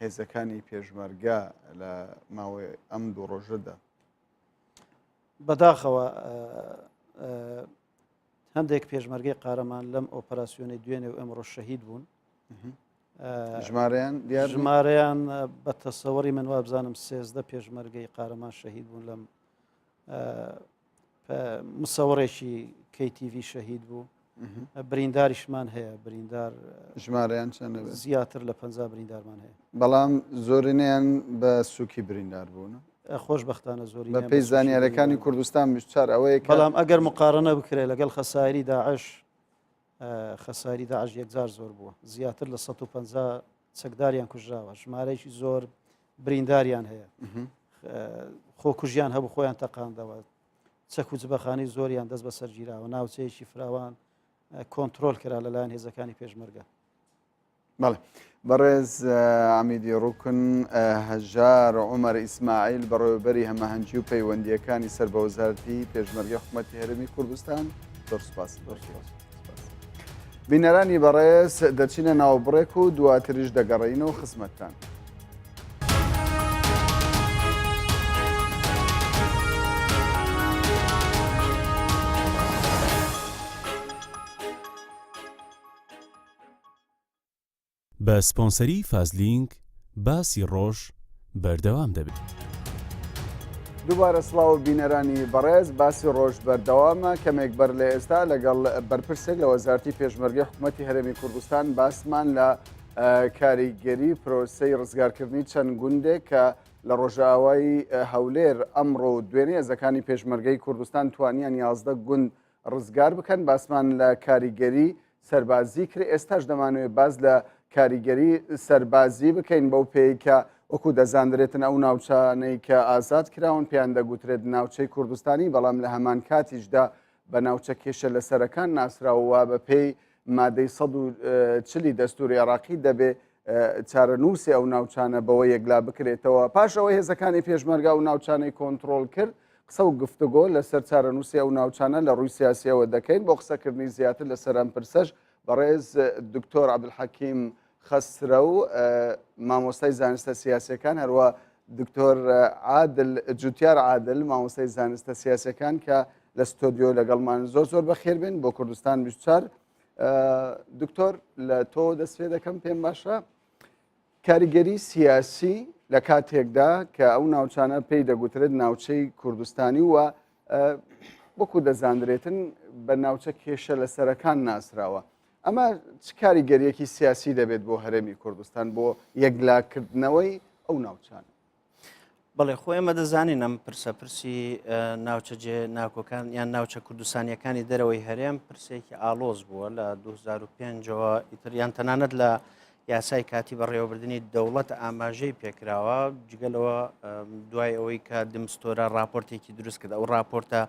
هێزەکانی پێشمەرگە لە ماوەی ئەم 2 ڕۆژەدا. بەداخەوە هەندێک پێشمەرگەی قارەمان لەم ئۆپەراسیۆنەی دوێنێ و ئەمڕۆ شەهید بوون. ژمارەیان بە تەسەوەری من وابزانم 13 پێشمەرگەی قارەمان شەهید بوون. لەم مسەوەڕێکی KTV شەهید بوو. برینداریشمان هەیە، بریندار ژمارەیان چەندە؟ زیاتر لە 50 بریندارمان هەیە، بەڵام زۆرینیان بە سووکی بریندار بوون. خۆشبەختانە زۆری بە پێی زانیاریەکانی کوردستان بیشتر ئەوەیە. بەڵام ئەگەر مقارنە بکرێت لەگەڵ خەساری داعش، خەساری داعش یەکجار زۆر بووە، زیاتر لە 150 چەکداریان کوژراوە، ژمارەیەکی زۆر برینداریان هەیە، خۆکوژیان هەبوو خۆیان تەقاندەوە، چەک و جبەخانی زۆریان دەست بە سەرگیراوە، ناوچەیەکی فراوان کۆنتترۆل کرا لەلایەن هێزەکانی پێشمەرگە. بەڵێ بەڕێز عەمیدی ڕوکن هەژار عومەر ئیسماعیل بەڕێوەبەری هەماهەنگی و پەیوەندیەکانی سەر بە وەزارەتی پێشمەرگەی حکوومەتی هەرێمی کوردستان، زۆر سوپاس. بینەرانی بەڕێز دەچینە ناوبڕێک و دواتریش دەگەڕێینەوە خزمەتتان. بە سپۆنسەری فازلینک باسی ڕۆژ بەردەوام دەبێت. دووبارە سڵاو بینەرانی بەڕێز، باسی ڕۆژ بەردەوامە. کەمێک بەر لە ئێستا لەگەڵ بەرپرسێک لە وەزارەتی پێشمەرگەی حکوومەتی هەرێمی کوردستان باسمان لە کاریگەری پرۆسەی ڕزگارکردنی چەند گوندێک کە لە ڕۆژاوای هەولێر ئەمڕۆ دوێنێ هێزەکانی پێشمەرگەی کوردستان توانیان 11 گوند ڕزگار بکەن. باسمان لە کاریگەری سەربازی کرد. ئێستاش دەمانوێت باز لە کاریگەری سەربازی بکەین بەو پێی کە وەکو دەزانرێتن ئەو ناوچانەی کە ئازاد کراون پێیان دەگوترێت ناوچەی کوردستانی، بەڵام لە هەمان کاتیشدا بە ناوچە کێشە لەسەرەکان ناسراوە بە پێی مادەی 140 دەستوری عێراقی دەبێ چارەنووسی ئەو ناوچانە بەوە یەکلا بکرێتەوە. پاشەوەی هێزەکانی پێشمەرگا و ناوچانەی کۆنتترۆل کرد، قسە و گفتوگۆ لەسەر چارەنووسی ئەو ناوچانە لە ڕووی سیاسیەوە دەکەین. بۆ قسەکردنی زیاتر لەسەر ئەم پرسەش بەڕێز دکتۆر عەبدولحەکیم خەسرە و مامۆستای زانستە سیاسیەکان، هەروە دکتۆر عادل جوتیار عادل مامۆستای زانستە سیاسیەکان کە لە ستۆدیۆ لەگەڵمان زۆر بەخێر بێن بۆ کوردستان 24. دکتۆر لە تۆ دەست پێ دەکەم، پێم باشە کاریگەری سیاسی لە کاتێکدا کە ئەو ناوچانە پێی دەگوترێت ناوچەی کوردستانی وە وەکو دەزانرێتن بە ناوچە کێشە لەسەرەکان ناسراوە، ئەمە چ کاریگەریەکی سیاسی دەبێت بۆ هەرێمی کوردستان بۆ یەکلاکردنەوەی ئەو ناوچانە؟ بەڵێ خۆی ئەمە دەزانین ئەم پرسەپرسی ناوچە جێ ناکۆکان یان ناوچە کوردستانیەکانی دەرەوەی هەرێم پرسێکی ئالۆز بووە لە 2005ەوە ئیتریان تەنانەت لە یاسای کاتی بەڕێوەبردننی دەوڵەت ئاماژەی پێکراوە جگەلەوە دوای ئەوەی کە دمستۆرە راپۆرتێکی دروست کرد. ئەو راپۆرتە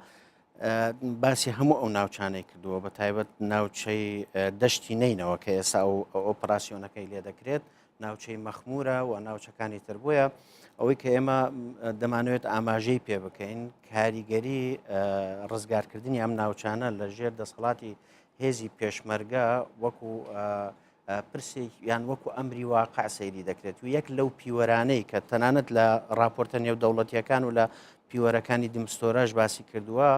باسی هەموو ئەو ناوچانەی کردووە بە تایبەت ناوچەی دەشتی نینەوە کە ئێستا ئۆپراسیۆنەکەی لێ دەکرێت، ناوچەی مەخمورە و ناوچەکانی تر بووە ئەوەی کە ئێمە دەمانوێت ئاماژەی پێ بکەین کاریگەری ڕزگارکردنی ئەم ناوچانە لە ژێر دەسەڵاتی هێزی پێشمەرگە وەکو پرسێک یان وەکو ئەمری واقع سەیری دەکرێت و یەک لەو پیوەرانەی کە تەنانەت لە راپۆرتە نێودەوڵەتیەکان و لە پیوەرەکانی دمستۆرەش باسی کردووە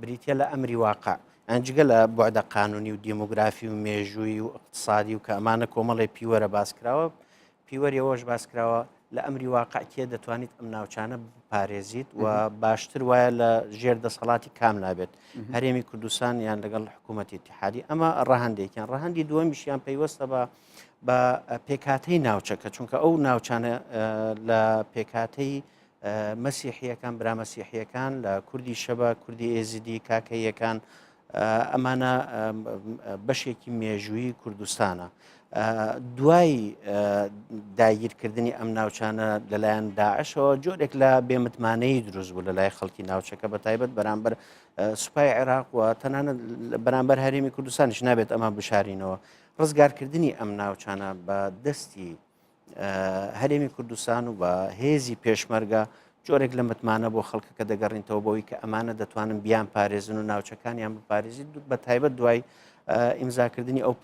بریتە لە ئەمری واقع ئەنجگە لە بۆعدە قانونی و دیموگرافی و مێژووی و اقتصادی و کە ئەمانە کۆمەڵی پیوەرە باسکراوە پیوەریەوەش باسکراوە لە ئەمری واقع کێ دەتوانیت ئەم ناوچانە بپارێزیت و باشتر وایە لە ژێر دەسەڵاتی کام نابێت هەرێمی کوردستان یان لەگەڵ حکوومەتی اتحادی. ئەمە ڕەهەندێکیان ڕەهەندی دووەمیشیان پەیوەستە بە پێکاتەی ناوچەکە، چونکە ئەو ناوچانە لە پێکاتەی مەسیحیەکان برامەسیحیەکان لە کوردی شەبە کوردی ئێزیدی کاکەیەکان ئەمانە بەشێکی مێژووی کوردستانە. دوای داگیرکردنی ئەم ناوچانە لەلایەن داعشەوە جۆرێک لە بێمتمانەی دروست بوو لە لای خەڵکی ناوچەکە بە تایبەت بەرامبەر سوپای عێراق و تەنانەت بەرامبەر هەرێمی کوردستانیش نابێت ئەمە بشارینەوە. ڕزگارکردنی ئەم ناوچانە بە دەستی هەرێمی کوردستان و بە هێزی پێشمەرگە جۆرێک لە متمانە بۆ خەڵکەکە دەگەڕینەوە بۆەوەی کە ئەمانە دەتوانن بیان پارێزن و ناوچەکانیان بپارێزی بە تایبەت دوای ئیمزاکردنی ئەو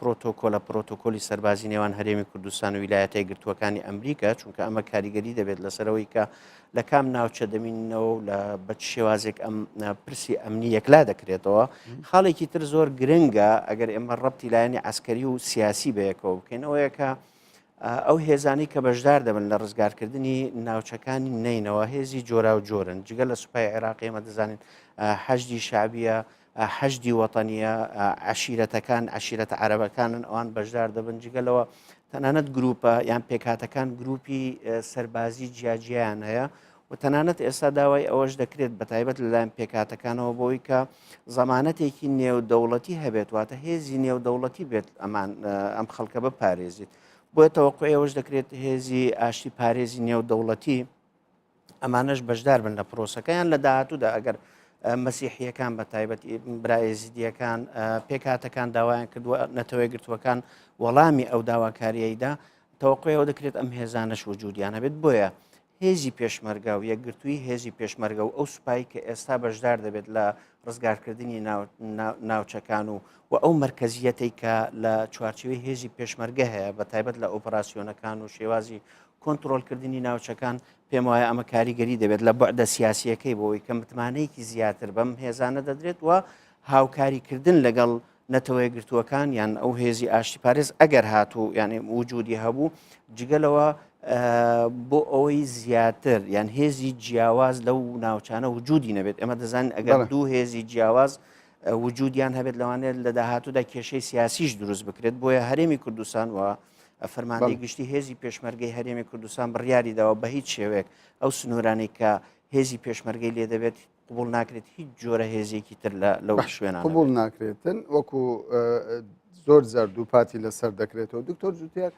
پرۆتۆکۆلی سەربازی نێوان هەرێمی کوردستان و ویلایەتە یەکگرتووەکانی ئەمریکا، چونکە ئەمە کاریگەری دەبێت لەسەرەوەی کە لە کام ناوچە دەمینەوە و لە بە شێوازێک ئەم پرسی ئەمنی یەکلا دەکرێتەوە. خاڵێکی تر زۆر گرنگە ئەگەر ئێمە ڕەبتی لایەنی عسکەری و سیاسی بەیەکەوە بکەینەوەیە کە ئەو هێزانی کە بەشدار دەبن لە ڕزگارکردنی ناوچەکانی نینەوە هێزی جۆرا و جۆرن جگە لە سوپای عێراقی ئێمە دەزانین حەشدی شعبیە حەشدی وەتەنیە عەشیرەتەکان عەشیرەتە عەرەبەکانن ئەوان بەشدار دەبن جگەلەوە تەنانەت گروپە یان پێکاتەکان گروپی سەربازی جیاجیان هەیە و تەنانەت ئێستا داوای ئەوەش دەکرێت بە تایبەت لەلایەن پێکاتەکانەوە بۆی کە زەمانەتێکی نێودەوڵەتی هەبێت واتە هێزی نێودەوڵەتی بێت ئەم خەڵکە بپارێزیت. بۆیە تەوەقع ئەوەش دەکرێت هێزی ئاشتی پارێزی نێودەوڵەتی ئەمانەش بەشدار بن لە پرۆسەکەیان لە داهاتوودا ئەگەر مەسیحیەکان بە تایبەت برایزیدیەکان پێکاتەکان داوایان کردووە نەتەوەی گرتووەکان وەڵامی ئەو داواکاریەیدا تەوەقعەوە دەکرێت ئەم هێزانەش وجودیان هەبێت. بۆیە هێزی پێشمەرگە و یەکگرتووی هێزی پێشمەرگە و ئەو سوپایی کە ئێستا بەشدار دەبێت لە ڕزگارکردنی ناوچەکان و ئەو مرکزیەتی کە لە چوارچوەی هێزی پێشمەرگە هەیە بە تایبەت لە ئۆپراسیۆنەکان و شێوازی کۆنتترۆلکردنی ناوچەکان پێم وایە ئەمە کاریگەری دەبێت لە بەعدە سیاسیەکەی بۆەوەی کە متمانەیەکی زیاتر بەم هێزانە دەدرێت و هاوکاریکردن لەگەڵ نەتەوەی گرتووەکان یان ئەو هێزی ئاشتی پارێز ئەگەر هاتوو یعنی وجودی هەبوو جگەلەوە بۆ ئەوەی زیاتر یان هێزی جیاواز لەو ناوچانە وجودی نەبێت. ئێمە دەزانین ئەگەر دوو هێزی جیاواز وجودیان هەبێت لەوانێت لە داهاتوودا کێشەی سیاسیش دروست بکرێت. بۆیە هەرێمی کوردستان و فەرماندەی گشتی هێزی پێشمەرگەی هەرێمی کوردستان بڕیاریداوە بە هیچ شێوەیەک ئەو سنوورانی کە هێزی پێشمەرگەی لێ دەبێت قبول ناکرێت هیچ جۆرە هێزێکی تر لەو شوێنان قبول ناکرێتن وەکو زۆر زەرد و پاتی لەسەر دەکرێتەوە دکتۆر جوتیار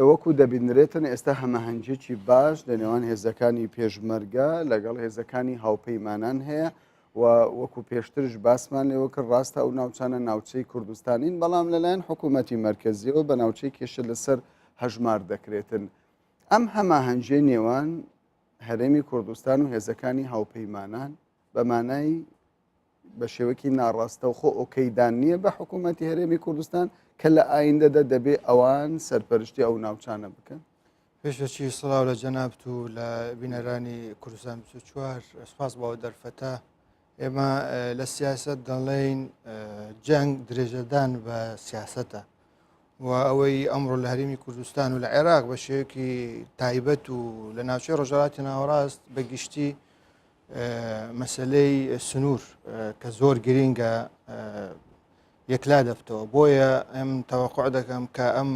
وەکو دەبینرێتن ئێستا هەمەهەنگێکی باش لە نێوان هێزەکانی پێشمەرگە لەگەڵ هێزەکانی هاوپەیمانان هەیە و وەکو پێشترش باسمان لێوە کرد ڕاستە ئەو ناوچانە ناوچەی کوردستانین بەڵام لەلایەن حکوومەتی مرکزیەوە بە ناوچەی کێشە لەسەر هەژمار دەکرێتن ئەم هەماهەنگێ نێوان هەرێمی کوردستان و هێزەکانی هاوپەیمانان بە مانای بە شێوەکی ناڕاستە و خۆ ئۆکەیدان نییە بە حکوومەتی هەرێمی کوردستان کە لە ئایندەدا دەبێ ئەوان سەرپەرشتی ئەو ناوچانە بکەن پێشەچی سڵاو لە جەنابەت و لە بینەرانی کوردستان 24 سپاس بەوە دەرفەتە ئێمە لە سیاست دەڵێن جەنگ درێژەدان بە سیاسەتە و ئەوەی ئەمڕۆ لە هەرێمی کوردستان و لە عێراق بە شێوەیەکی تایبەت و لە ناوچەی ڕۆژهەڵاتی ناوەڕاست بەگشتی مەسلەی سنوور کە زۆر گرینگە یەکلا دەفتەوە بۆیە ئەم تەوەقع دەکەم کە ئەم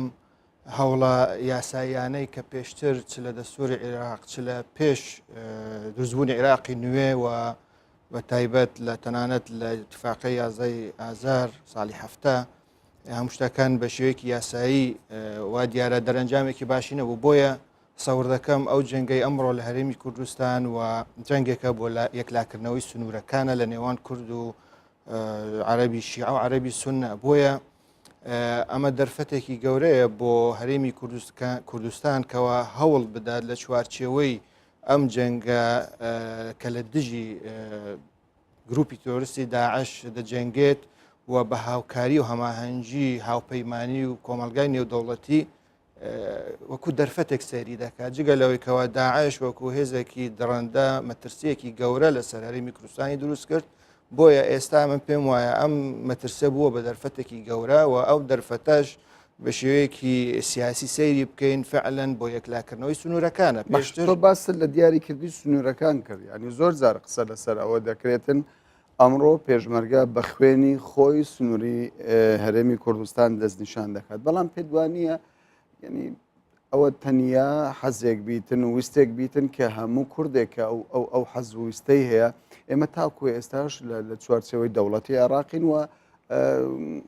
هەوڵە یاساییانەی کە پێشتر چ لە دەستوری عێراق چ لە پێش دروستبوونی عێراقی نوێ و بە تایبەت لە تەنانەت لە اتفاقی یازای ئازار ساڵی هەفتە هەموو شتەکان بە شێوەیەکی یاسایی وا دیارە دەرەنجامێکی باشی نەبوو بۆیە سەور دەکەم ئەو جەنگەی ئەمڕۆ لە هەرێمی کوردستان و جەنگێکە بۆ یەکلاکردنەوەی سنوورەکانە لە نێوان کورد و عەرەبی شیعە و عەرەبی سوننە بۆیە ئەمە دەرفەتێکی گەورەیە بۆ هەرێمی کوردستان کەەوە هەوڵ بدات لە چوارچێوەی ئەم جەنگە کە لە دژی گروپی تۆریستی داعش دەجەنگێت و بە هاوکاری و هەماهەنگی هاوپەیمانی و کۆمەلگای نێودەوڵەتی وەکو دەرفەتێک سەیری دەکات جگە لەوەی کەەوە داعش وەکو هێزێکی دڕەندە مەترسیەکی گەورە لە سەر هەرێمی کوردستانی دروست کرد بۆیە ئێستا من پێم وایە ئەم مەترسە بووە بە دەرفەتێکی گەورە و ئەو دەرفەتەش بە شێوەیەکی سیاسی سەیری بکەین فعلەن بۆ یەکلاکردنەوەی سنوورەکانە پێشتر باس لە دیاریکردی سنوورەکان کرد ینی زۆر جار قسە لەسەر ئەوە دەکرێتن ئەمڕۆ پێشمەرگە بە خوێنی خۆی سنووری هەرێمی کوردستان دەستنیشان دەکات بەڵام پێدوانیە ینی ئەوە تەنیا حەزێک بیتن و ویستێک بیتن کە هەموو کوردێکە ئەو حەز ویستەی هەیە ئێمە تاکو ئێستاش لە چوارچەوەی دەوڵەتی عێراقین و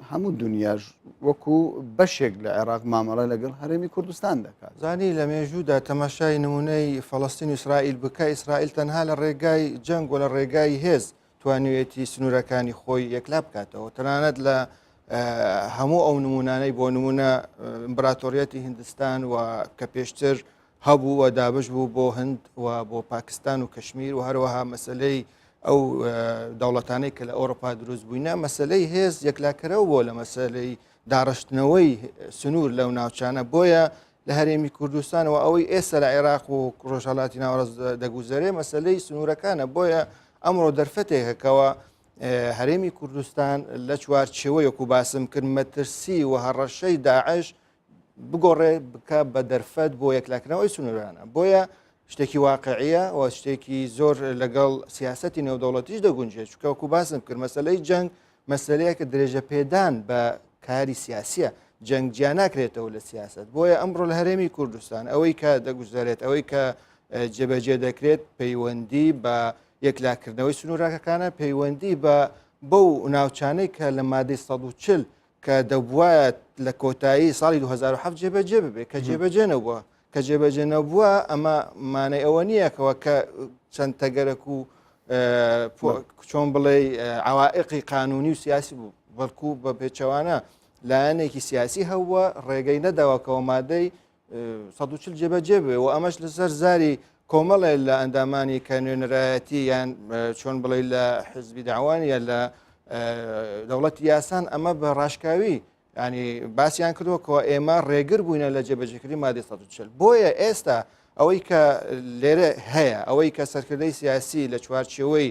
هەموو دنیاش وەکو بەشێک لە عێراق مامەڵە لەگەڵ هەرێمی کوردستان دەکات زانی لە مێژوودا تەماشای نمونەی فەڵەستین و ئیسرائیل بکە ئیسرائیل تەنها لە ڕێگای جەنگ و لە ڕێگای هێز توانوێتی سنوورەکانی خۆی یەکلا بکاتەوە تەنانەت لە هەموو ئەو نمونانەی بۆ نمونە ئیمپراتۆریەتی هیندستان و کە پێشتر هەبوو و دابش بوو بۆ هەند و بۆ پاکستان و کەشمیر و هەروەها مەسلەی ئەو دەوڵەتانەی کە لە ئەوڕۆپا دروست بووینە مەسلەی هێز یەکلاکەرەوە بۆ لە مەسلەی داڕشتنەوەی سنوور لەو ناوچانە بۆیە لە هەرێمی کوردستانەوە ئەوەی ئێستا لە عێراق و ڕۆژهەڵاتی ناوەڕاست دەگوزارێ مەسلەی سنوورەکانە بۆیە ئەمڕۆ دەرفەتێکەکەوە هەرێمی کوردستان لە چوارچێوەیەکو باسم کرد مەترسی و هەڕەشەی داعش بگۆڕێ بکە بە دەرفەت بۆ یەکلاکردنەوەی سنوورانە بۆیە شتێکی واقعیە و شتێکی زۆر لەگەڵ سیاسەتی نێودەوڵەتیش دەگونجێت چکە وەکو باسم کرد مەسلەی جەنگ مەسلەیەکە درێژە پێدان بە کاری سیاسیە جەنگ جیا ناکرێتەوە لە سیاست بۆیە ئەمڕۆ لە هەرێمی کوردستان ئەوەی کە دەگوزارێت ئەوەی کە جێبەجێ دەکرێت پەیوەندی بە یەکلاکردنەوەی سنوورەکەکانە پەیوەندی بە بەو ناوچانەی کە لە مادەی 140 کە دەبووایە لە کۆتایی ساڵی 2007 جێبەجێ ببێت کە جێبەجێ نەبووە کە جێبەجێ نەبووە ئەمە مانای ئەوە نییەکەوە کە چەند تەگەرەک و چۆن بڵێ عوائقی قانونی و سیاسی بوو بەڵکو بە پێچەوانە لایەنێکی سیاسی هەوە ڕێگەی نەداوەکەەوە مادەی 140 جێبەجێ بێ و ئەمەش لەسەر زاری کۆمەڵێ لە ئەندامانی کە نوێنەرایەتی یان چۆن بڵێ لە حزبی داوان یان لە دەوڵەتی یاسان ئەمە بە ڕاشکاوی ینی باسییان کردووەکەوە ئێمە ڕێگر بووینە لە جێبەجێکردی مادەی 140 بۆیە ئێستا ئەوەی کە لێرە هەیە ئەوەی کە سەرکردەی سیاسی لە چوارچێوەی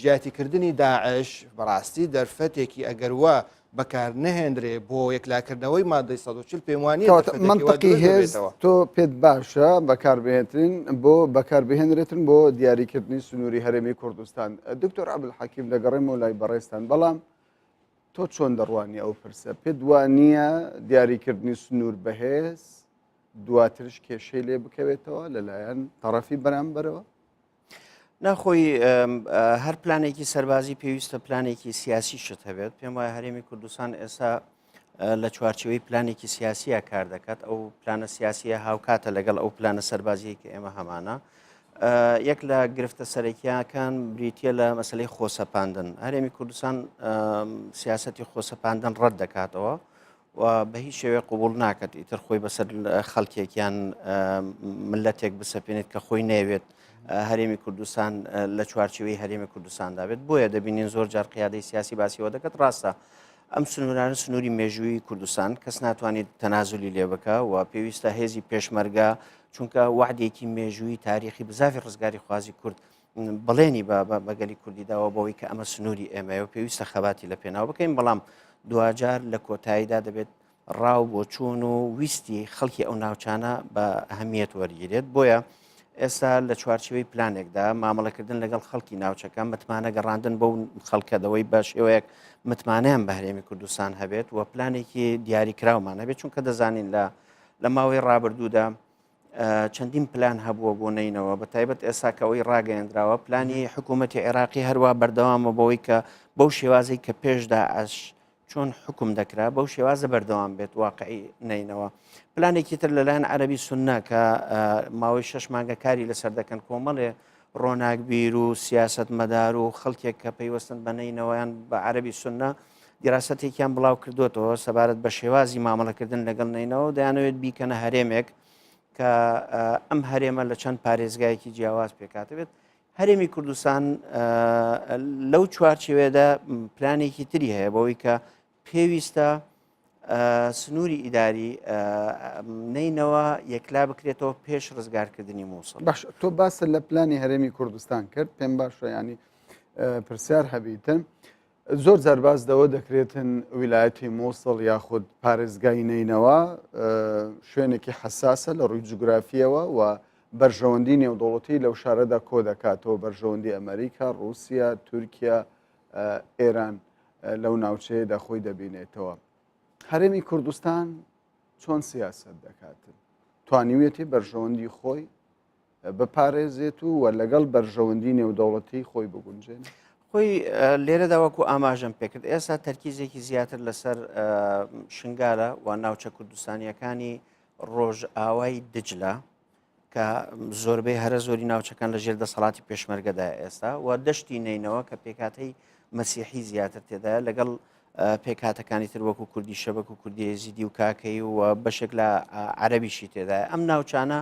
ژیاتیکردنی داعش بەڕاستی دەرفەتێکی ئەگەروە بەکار نەهێنرێ بۆ یەکلاکردنەوەی مادەی 140 پێم وانە منطقی هێز تۆ پێت باشە بەکاربهێنتن بۆ بەکاربهێنرێتن بۆ دیاریکردنی سنووری هەرێمی کوردستان دکتۆر عەبدولحەکیم دەگەڕێمەوە لای بەڕێستان بەڵام تۆ چۆن دەڕوانی ئەو پرسە پێ دوانییە دیاریکردنی سنوور بەهێز دواترش کێشەی لێ بکەوێتەوە لەلایەن تەڕەفی بەرامبەرەوە؟ ناخۆی هەر پلانێکی سەربازی پێویستە پلانێکی سیاسی شت هەبێت پێم وایە هەرێمی کوردستان ئێستا لە چوارچەوەی پلانێکی سیاسیە کار دەکات ئەو پلانە سیاسیە هاوکاتە لەگەڵ ئەو پلانە سەربازیەکە ئێمە هەمانە یەک لە گرفتە سەرەکیەکان بریتە لە مەسلەی خۆسەپاندن هەرێمی کوردستان سیاسەتی خۆسەپاندن ڕەت دەکاتەوە و بە هیچ شێوێ قوبوڵ ناکات ئیتر خۆی بەسەر خەڵکێکیان ملەتێک بسەپێنێت کە خۆی نەوێت هەرێمی کوردستان لە چوارچەوەی هەرێمی کوردستاندا بێت بۆیە دەبینین زۆر جار قیادەی سیاسی باسیەوە دەکات ڕاستە ئەم سنوورانە سنووری مێژووی کوردستان کەس ناتوانێت تەنازولی لێ بکە و پێویستە هێزی پێشمەرگە چونکە وعدێکی مێژووی تاریخی بزافی ڕزگاری خوازی کورد بڵێنی بەگەلی کوردیداوە بەوەی کە ئەمە سنووری ئێمەیە و پێویستە خەباتی لە پێناو بکەین بەڵام دوجار لە کۆتاییدا دەبێت ڕاو بۆ چوون و ویستی خەڵکی ئەو ناوچانە بە ئەهەمیەت وەرگیرێت بۆیە ئێستا لە چوارچەوەی پلانێکدا مامەڵەکردن لەگەڵ خەڵکی ناوچەکان متمانە گەڕاندن بەو خەڵکەدەوەی بە شێوەیەک متمانیان بە هەرێمی کوردستان هەبێت و پلانێکی دیاریکراومان هەبێت چونکە دەزانین لە ماوەی ڕابردوودا چەندین پلان هەبووە بۆ نینەوە بە تایبەت ئێساکەوەی ڕاگەیەندراوە پلانی حکوومەتی عێراقی هەروە بەردەوامە بەوەی کە بەو شێوازەی کە پێشدا ئەش چۆن حکوم دەکرا بەو شێوازە بەردەوام بێت واقعی نینەوە پلانێکی تر لەلایەن عەرەبی سوننا کە ماوەی 6 مانگە کاری لەسەر دەکەن کۆمەڵێ ڕۆناکبیر و سیاست مەدار و خەڵکێک کە پەیوەستن بە نینەوەیان بە عەرەبی سوننا دیراسەتێکیان بڵاو کردوێتەوە سەبارەت بە شێوازی مامەڵەکردن لەگەڵ نینەوە دەیانەوێت بیکەنە هەرێمێک کە ئەم هەرێمە لە چەند پارێزگایەکی جیاواز پێکاتەوێت هەرێمی کوردستان لەو چوارچێوێدا پلانێکی تری هەیە بەوەی کە پێویستە سنووری ئیداری نینەوە یەکلا بکرێتەوە پێش ڕزگارکردنی مووسڵ باش تۆ باسە لە پلانی هەرێمی کوردستان کرد پێم باشە ینی پرسیار هەبیتن زۆر جاربازدەوە دەکرێتن ویلایەتی مووسڵ یاخود پارێزگای نینەوە شوێنێکی حساسە لە ڕووی جوگرافیەوە و بەرژەوەندی نێودوڵەتی لەو شارەدا کۆ دەکاتەوە بەرژەوەندی ئەمریکا رووسیا تورکیا ئێران لەو ناوچەیەدا خۆی دەبینێتەوە هەرێمی کوردستان چۆن سیاست دەکاتن توانیوێتی بەرژەوەندی خۆی بپارێزێت و لەگەڵ بەرژەوەندی نێودەوڵەتی خۆی بگونجێن خۆی لێرەدا وەکو ئاماژەم پێکرد ئێستا تەرکیزێکی زیاتر لەسەر شنگالە و ناوچە کوردستانیەکانی ڕۆژ ئاوای دجلە کە زۆربەی هەرە زۆری ناوچەکان لە ژێر دەسەڵاتی پێشمەرگەدا ئێستا و دەشتی نینەوە کە پێکاتەی مەسیحی زیاتر تێدایە لەگەڵ پێکاتەکانی تر وەکو کوردی شەبەک و کوردی ێزیدی و کاکەی و بەشێک لە عەرەبیشی تێدایە ئەم ناوچانە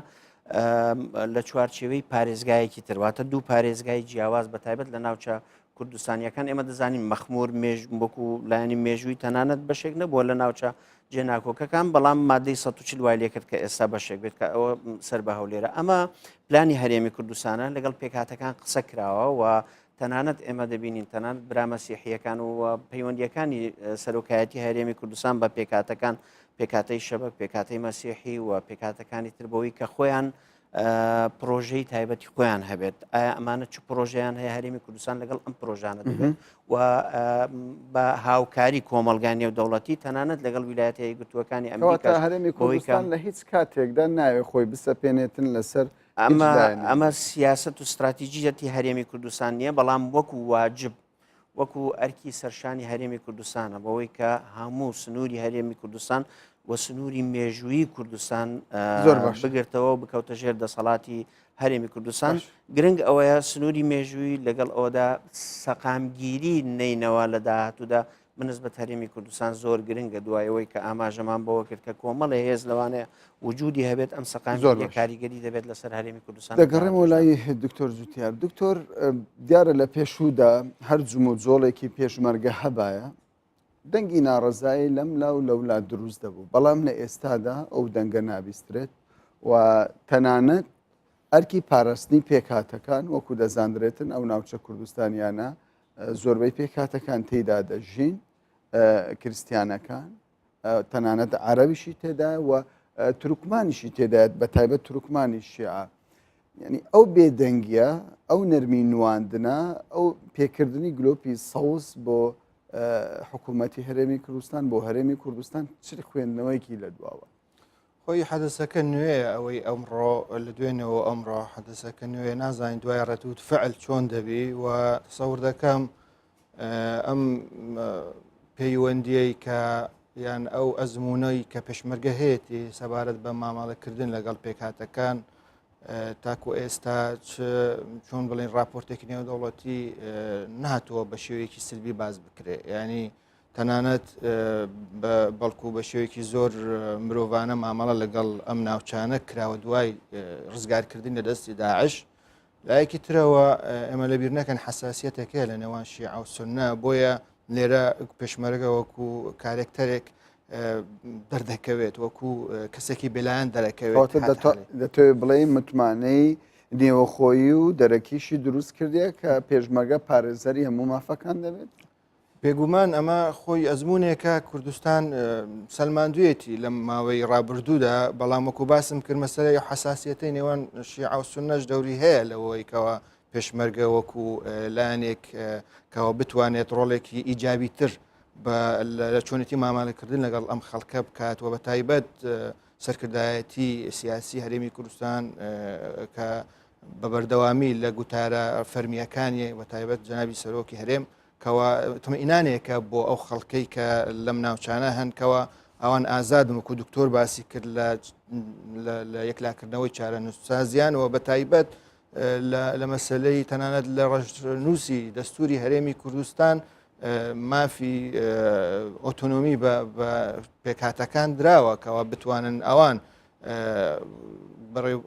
لە چوارچێوەی پارێزگایەکی ترواتە دوو پارێزگای جیاواز بە تایبەت لە ناوچە کوردستانیەکان ئێمە دەزانین مەخمور وەکو لایەنی مێژووی تەنانەت بەشێک نەبووە لە ناوچە جێناکۆکەکان بەڵام مادەی 140 وای لێ کرد کە ئێستا بەشێک بێت کە ئەوە سەر بە هەولێرە ئەمە پلانی هەرێمی کوردستانە لەگەڵ پێکهاتەکان قسە کراوە و تەنانەت ئێمە دەبینین تەنانەت برا مەسیحیەکان و پەیوەندیەکانی سەرۆکایەتی هەرێمی کوردستان بە پێکاتەکان پێکاتەی شەبەک پێکاتەی مەسیحی و پێکاتەکانی تربەوەی کە خۆیان پرۆژەی تایبەتی خۆیان هەبێت ئایا ئەمانە چ پرۆژیان هەیە هەرێمی کوردستان لەگەڵ ئەم پرۆژانە دەبێت و بە هاوکاری کۆمەلگانی و دەوڵەتی تەنانەت لەگەڵ ویلایەتە یەکگرتووەکانی ئەمریکا هەرێمی کوردستان لە هیچ کاتێکدا ناوێت خۆی بسەپێنێتن لەسەر ئەمە سیاست و استراتیژیەتی هەرێمی کوردستان نییە بەڵام وەکو واجب وەکو ئەرکی سەرشانی هەرێمی کوردستانە بەوەی کە هەموو سنووری هەرێمی کوردستان و سنووری مێژووی کوردستان زۆر باش بگرتەوە و بکەوتە ژێر دەسەڵاتی هەرێمی کوردستان گرنگ ئەوەیە سنووری مێژووی لەگەڵ ئەوەدا سەقامگیری نینەوە لە داهاتوودا بنسبەت هەرێمی کوردستان زۆر گرنگە دوایەوەی کە ئاماژەمان بۆەوە کرد کە کۆمەڵی هێز لەوانەیە وجودی هەبێت ئەم سەقامی کاریگەری دەبێت لەسەر هەرێمی کوردستان دەگەڕێمەوە لای دکتۆر جوتیار دکتۆر دیارە لە پێشوودا هەر جوم و جۆڵێکی پێشمەرگە هەبایە دەنگی ناڕەزایی لەم لاو لەولا دروست دەبوو بەڵام لە ئێستادا ئەو دەنگە نابیسترێت و تەنانەت ئەرکی پاراستنی پێکهاتەکان وەکو دەزانرێتن ئەو ناوچە کوردستانیانە زۆربەی پێکهاتەکان تێیدا دەژین کریسیانەکان تەنانەت عەرەبیشی تێدا و تورکمانیشی تێدایێت بە تایبەت تورکمانی شیعە یعنی ئەو بێدەنگیە ئەو نەرمی نواندنە ئەو پێکردنی گلۆپی سەوز بۆ حکوومەتی هەرێمی کوردستان بۆ هەرێمی کوردستان چ خوێندنەوەیکی لە دواوە خۆی حەدەسەکە نوێیە ئەوەی ئەمڕۆ لە دوێنەوە ئەمڕۆ حەدەسەکە نوێ نازانین دوای ڕێتوت فعل چۆن دەبی و تەسەور دەکەم ئەم پەیوەندیەی کە یان ئەو ئەزمونەی کە پێشمەرگە هەیەی سەبارەت بە ماماڵەکردن لەگەڵ پێکهاتەکان تاکو ئێستا چۆن بڵێن راپۆرتێکی نێودەوڵەتی نهاتووە بە شێوەیەکی سلبی باز بکرێ ینی تەنانەت بەڵکو بە شێوەیەکی زۆر مرۆڤانە مامەڵە لەگەڵ ئەم ناوچانە کراوە دوای ڕزگارکردن لە دەستی داعش لایەکی ترەوە ئەمە لەبیر نەکەن حساسیەتێکەیە لە نێوان شیعە و سونە بۆیە لێرە پێشمەرگە وەکو کارێکتەرێک دەردەکەوێت وەکو کەسێکی بێلایەن دەرەکەوێت دەتوێت بڵێ متمانەی نێوەخۆیی و دەرەکیشی دروست کردێ کە پێشمەرگە پارێزەری هەموو مافەکان دەبێت بێگومان ئەمە خۆی ئەزمونێکە کوردستان سەلماندوێتی لە ماوەی ڕابردوودا بەڵام وەکو باسم کرد مەسەلەی حساسیەتەی نێوان شیعە و سونەش دەوری هەیە لەوەیکەوە پێشمەرگە وەکو لایەنێک کەەوە بتوانێت ڕۆڵێکی ئیجابی تر لە چۆنێتی مامالەکردن لەگەڵ ئەم خەڵکە بکاتەوە بە تایبەت سەرکردایەتی سیاسی هەرێمی کوردستان کە بە بەردەوامی لە گوتارە فەرمیەکانی بە تایبەت جەنابی سەرۆکی هەرێم کەەوە تمەئینانێکە بۆ ئەو خەڵکەی کە لەم ناوچانە هەنکەوە ئەوان ئازادم وەکو دکتۆر باسی کرد لە یەکلاکردنەوەی چارە نووسازیانەوە بە تایبەت لە مەسلەی تەنانەت لە ڕەشنووسی دەستوری هەرێمی کوردستان مافی ئۆتۆنۆمی بە پێکهاتەکان دراوە کەەوە بتوانن ئەوان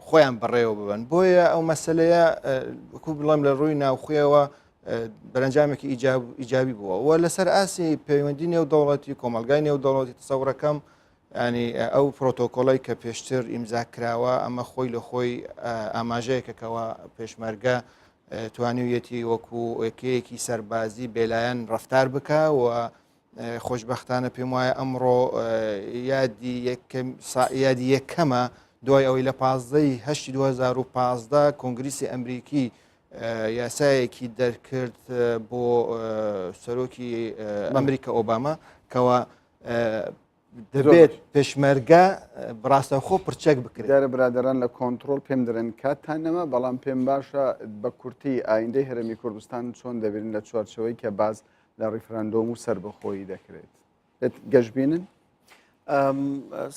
خۆیان بەڕێوە ببن بۆیە ئەو مەسلەیە وەکو بڵێم لە ڕووی ناوخۆیەوە بەرەنجامێکی ئیجابی بووە و لەسەر ئاسی پەیوەندی نێودەوڵەتی کۆمەلگای نێودەوڵەتی تەسەورەکەم ینی ئەو پرۆتۆکۆڵی کە پێشتر ئیمزا کراوە ئەمە خۆی لە خۆی ئاماژەیەکەکەوە پێشمەرگە توانیویەتی وەکو یەکەیەکی سەربازی بێلایەن ڕفتار بکە و خۆشببختانە پێم وایە ئەمڕۆ یادی یەکەمە دوای ئەوەی لە 15 2015 کۆنگریسی ئەمریکی یاسایەکی دەرکرد بۆ سەرۆکی ئەمریکا ئۆباما کەەوە دەبێت پێشمەرگە بڕاستەخۆ پرچەک بکرێت دیارە برادران لە کۆنتترۆل پێم دەرێن کاتتانەمە بەڵام پێم باشە بە کورتی ئایندەی هەرێمی کوردستان چۆن دەبێن لە چوارچەوەی کە باز لە ڕیفراندۆم و سربەخۆیی دەکرێت گەشتبینن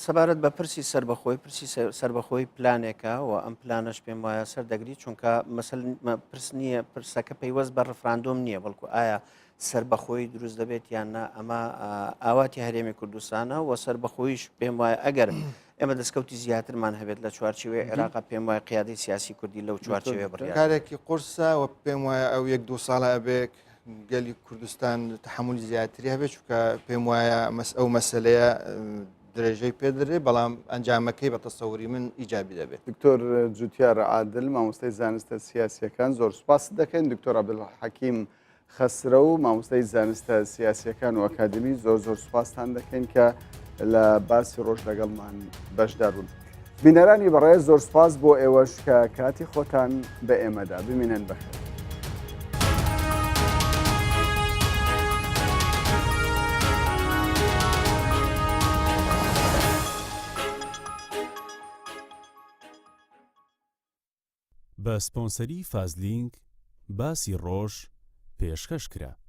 سەبارەت بە پرسی سربەخۆی سربەخۆی پلانێکە و ئەم پلانش پێم وایە سەر دەگری چونکە پرس نییە پرسەکە پەیوەست بە ڕفراندۆم نییە بەڵکو ئایا سربەخۆی دروست دەبێت یان نا ئەمە ئاواتی هەرێمی کوردستانە و سربەخۆیش پێم وایە ئەگەر ئێمە دەستکەوتی زیاترمان هەبێت لە چوارچوێ عێراق پێم وایە قیادەی سیاسی کوردی لەو چوارچوێ بڕیار کارێکی قورسە و پێم وایە ئەو 1-2 ساڵە ئەبێک گەلی کوردستان تحملی زیاتری هەبێت چونکە پێم وایە ئەو مەسلەیە درێژەی پێدرێ بەڵام ئەنجامەکەی بە تەسەوری من ئیجابی دەبێت دکتۆر جوتیارە عادل مامۆستای زانستە سیاسیەکان زۆر سوپاس دەکەن دکتۆر عەبدولحەکیم خەسرە و مامۆستای زانستە سیاسیەکان و ئەکادمی زۆر سوپاسان دەکەین کە لە باسی ڕۆژ لەگەڵمان بەشدار بوون بینەرانی بەڕێز زۆر سوپاس بۆ ئێوەش کە کاتی خۆتان بە ئێمەدا بمێنن بەخێر بە سپۆنسەری فازلینگ باسی ڕۆژ پێشکەش کرا.